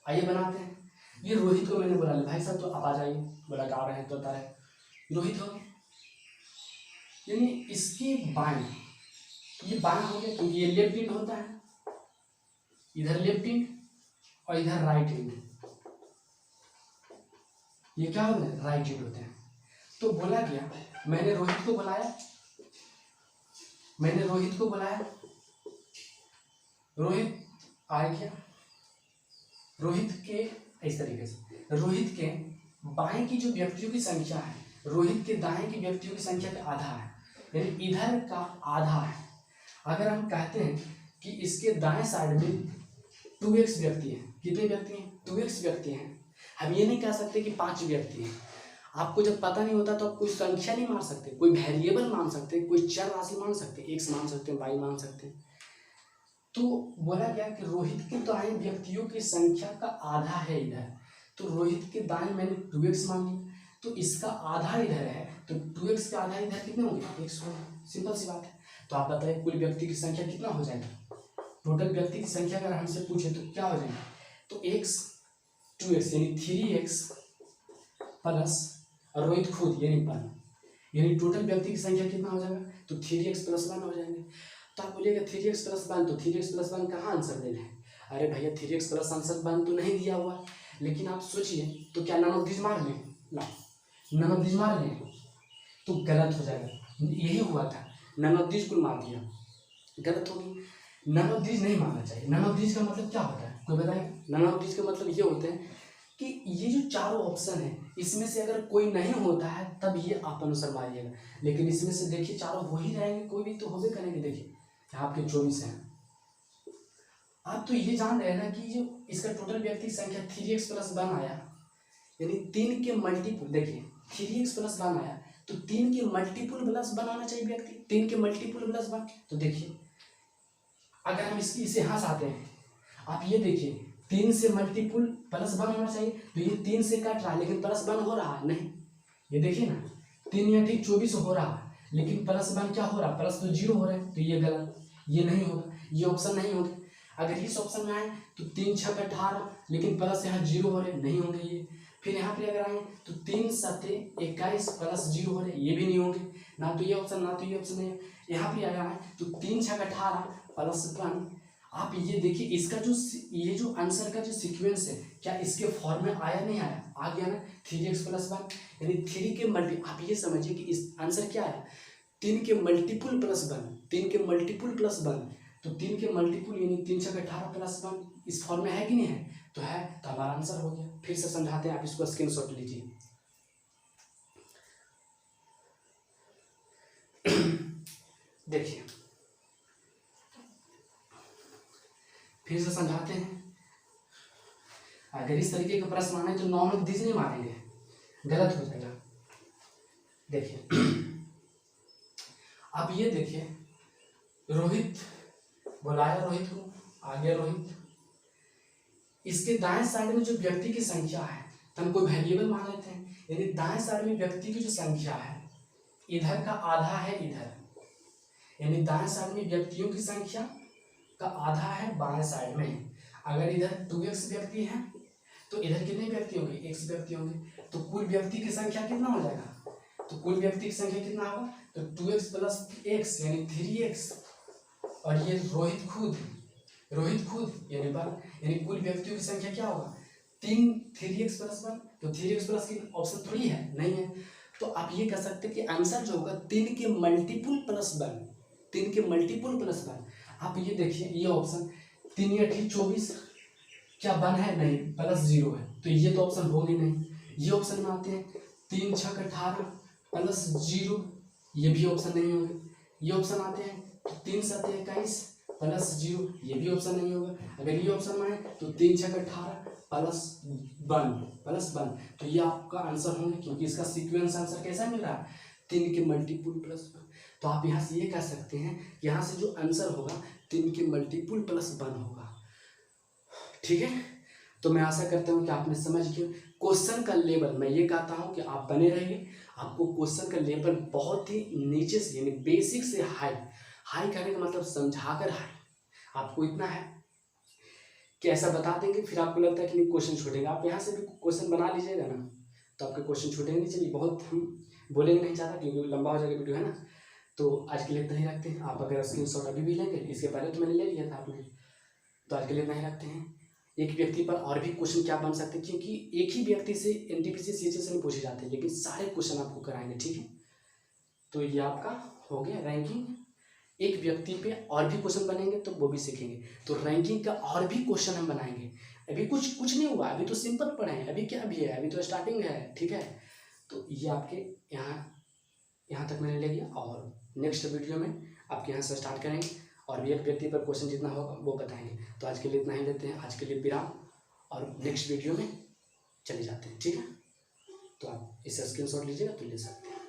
आइए बनाते हैं। ये रोहित को मैंने बोला भाई साहब तो आप आ जाइए, बोला गा रहे हैं तो बता रहे, रोहित हो गया, यानी इसके बाएं, ये बाएं हो गया क्योंकि ये लेफ्ट इंड होता है, इधर लेफ्ट इंड और इधर राइट इंड, ये क्या होते हैं, राइट इंड होते हैं। तो बोला गया, मैंने रोहित को बुलाया, मैंने रोहित को बुलाया, रोहित आ गया, रोहित के इस तरीके से रोहित के बाएं की जो व्यक्तियों की संख्या है रोहित के दाएं की व्यक्तियों की संख्या का आधा है, यानी इधर का आधा है। अगर हम कहते हैं कि इसके दाएं साइड में 2x व्यक्ति हैं, कितने व्यक्ति हैं? 2x व्यक्ति हैं। हम ये नहीं कह सकते कि 5 व्यक्ति हैं। आपको जब पता नहीं होता तो आप कोई संख्या नहीं मान सकते, कोई वेरिएबल मान सकते, कोई चर राशि मान सकते, x मान सकते हैं, y मान सकते हैं। तो बोला गया कि रोहित के दाएं व्यक्तियों की संख्या का आधा है इधर, तो रोहित के दाएं मैंने 2x मान लिया, तो इसका आधा इधर है, तो 2x का आधा इधर कितने होंगे? 1 होंगे। सिंपल सी बात है। तो आप बताइए कुल व्यक्ति की संख्या कितना हो जाएगा? टोटल व्यक्ति की संख्या अगर हमसे पूछे तो क्या हो जाएगा? तो x 2x यानी 3x प्लस और रोहित खुद यानी 1, यानी टोटल व्यक्ति की संख्या कितना हो जाएगा? तो 3x + 1 हो जाएंगे। तो आप बोलिएगा 3x + 1, तो 3x + 1 कहाँ आंसर देना है? अरे भैया 3x + आंसर 1 तो नहीं दिया हुआ, लेकिन आप सोचिए तो क्या नन ऑफ दिस मार लें? ना, नन ऑफ दिस मार लें तो गलत हो जाएगा। यही हुआ था, नन ऑफ दिस को मार दिया, गलत होगी। नन ऑफ दिस नहीं मारना चाहिए। नन ऑफ दिस का मतलब क्या होता है, कोई बताएगा? नन ऑफ दिस का मतलब ये होते हैं कि ये जो चारों ऑप्शन है इसमें से अगर कोई नहीं होता है तब ये आप अनुसार मारिएगा, लेकिन इसमें से देखिए चारों वही रहेंगे, कोई भी तो होबे करेंगे। देखिए आपके 24 हैं। आप तो ये जान रहे हैं ना कि जो इसका टोटल व्यक्ति की संख्या 3x + 1 आया, यानी 3 के मल्टीपुल, देखिए 3x + 1 आया तो 3 के मल्टीपुल + 1 आना चाहिए व्यक्ति, 3 के मल्टीपुल + 1। तो देखिए अगर हम इसे यहाँ से आते हैं, आप ये देखिए 3 से मल्टीपुल +1 होना चाहिए, तो ये 3 से कट रहा है लेकिन +1 हो रहा है नहीं। ये देखिए ना 3 या ठीक 24 हो रहा है, लेकिन +1 क्या हो रहा है? प्लस तो 0 हो रहा है, तो ये गलत, ये नहीं होगा, ये ऑप्शन नहीं होगा। अगर इस ऑप्शन में आए तो 3 × 6 = 18, लेकिन प्लस यहाँ 0 हो रहे, नहीं होंगे ये। फिर यहाँ पे अगर आए तो 3 × 7 = 21 प्लस 0 हो रहे, ये भी नहीं होंगे, ना तो ये ऑप्शन ना तो ये ऑप्शन है। यहाँ पे अगर आए तो 3 × 6 = 18 प्लस 1। आप ये देखिए इसका जो ये जो आंसर का जो सीक्वेंस है क्या इसके फॉर्म में आया नहीं आया? आ गया ना, 3x + 1 यानी 3 के मल्टी, आप ये समझिए कि इस आंसर क्या है? 3 के मल्टीपुल +1, 3 के मल्टीपुल +1, तो 3 के मल्टीपुल यानी 3 × 6 = 18 प्लस 1 इस फॉर्म में है कि नहीं है? तो है, तो हमारा आंसर हो गया। फिर से समझाते हैं, आप इसको स्क्रीनशॉट लीजिए। देखिए फिर से समझाते हैं। अगर इस तरीके का प्रश्न आने तो नॉन ऑफ दिस नहीं मारेंगे, गलत हो जाएगा। देखिए अब ये देखिए रोहित बुलाया, रोहित को आ गया रोहित, इसके दाएं साइड में जो व्यक्ति की संख्या है तो हम कोई वेरिएबल मान लेते हैं, यानी दाएं साइड में व्यक्ति की जो संख्या है इधर का आधा है इधर, यानी दाएं साइड में व्यक्तियों की संख्या का आधा है बाएं साइड में। अगर इधर 2x व्यक्ति है तो इधर कितने व्यक्ति होंगे? x व्यक्ति होंगे। तो कुल व्यक्ति की संख्या कितना हो जाएगा? तो कुल व्यक्ति की संख्या कितना होगा? तो 2x + x यानी 3x, और ये रोहित खुद यानी 1, यानी कुल व्यक्तियों की संख्या क्या होगा? 3x + 1। तो 3x + की ऑप्शन थोड़ी है, नहीं है। तो आप ये कह सकते हैं कि आंसर जो होगा 3 के मल्टीपुल +1, 3 के मल्टीपुल +1। आप ये देखिए ये ऑप्शन 3 या ठीक 24 क्या 1 है? नहीं, +0 है, तो ये तो ऑप्शन होगी नहीं। ये ऑप्शन में आते हैं 3 × 6 = 18 प्लस 0, ये भी ऑप्शन नहीं होंगे। ये ऑप्शन आते हैं तो 3 × 7 = 21 प्लस 0, ये भी ऑप्शन नहीं होगा। अगर ये ऑप्शन में आए तो 3 × 6 = 18 प्लस 1, तो ये आपका आंसर होंगे, क्योंकि इसका सीक्वेंस आंसर कैसा मिल रहा है? 3 के मल्टीपुल +1। तो आप यहाँ से ये कह सकते हैं, यहाँ से जो आंसर होगा 3 के मल्टीपुल +1 होगा। ठीक है, तो मैं आशा करता हूँ कि आपने समझ गया। क्वेश्चन का लेवल, मैं ये कहता हूँ कि आप बने रहिए, आपको क्वेश्चन का लेवल बहुत ही नीचे से यानी बेसिक से हाई करने का मतलब समझाकर हाई, आपको इतना है कि ऐसा बता देंगे, फिर आपको लगता है कि नहीं क्वेश्चन छूटेगा, आप यहाँ से भी क्वेश्चन बना लीजिएगा ना तो आपके क्वेश्चन छूटेंगे नहीं। चलिए बहुत हम बोलेंगे नहीं चाहता क्योंकि लंबा हो जाएगा वीडियो, है ना। तो आज के लिए इतना ही रखते हैं। आप अगर स्क्रीनशॉट अभी भी लेंगे, इसके पहले तो मैंने ले लिया था आपने, तो आज के लिए इतना ही रखते हैं। एक व्यक्ति पर और भी क्वेश्चन क्या बन सकते हैं, क्योंकि एक ही व्यक्ति से एनटीपीसी सीएचएस में पूछे जाते हैं, लेकिन सारे क्वेश्चन आपको कराएंगे। ठीक है, तो ये आपका हो गया रैंकिंग एक व्यक्ति पे और भी क्वेश्चन बनेंगे तो वो भी सीखेंगे। तो रैंकिंग का और भी क्वेश्चन हम बनाएंगे। अभी कुछ नहीं हुआ, अभी तो सिंपल पढ़े हैं, अभी क्या भी है, अभी तो स्टार्टिंग है, ठीक है। तो ये आपके यहाँ तक मैंने ले लिया, और नेक्स्ट वीडियो में आपके यहाँ से स्टार्ट करेंगे और एक व्यक्ति पर क्वेश्चन जितना होगा वो बताएंगे। तो आज के लिए इतना ही लेते हैं, आज के लिए विराम, और नेक्स्ट वीडियो में चले जाते हैं, ठीक है। तो आप इसे स्क्रीनशॉट लीजिएगा तो ले सकते हैं।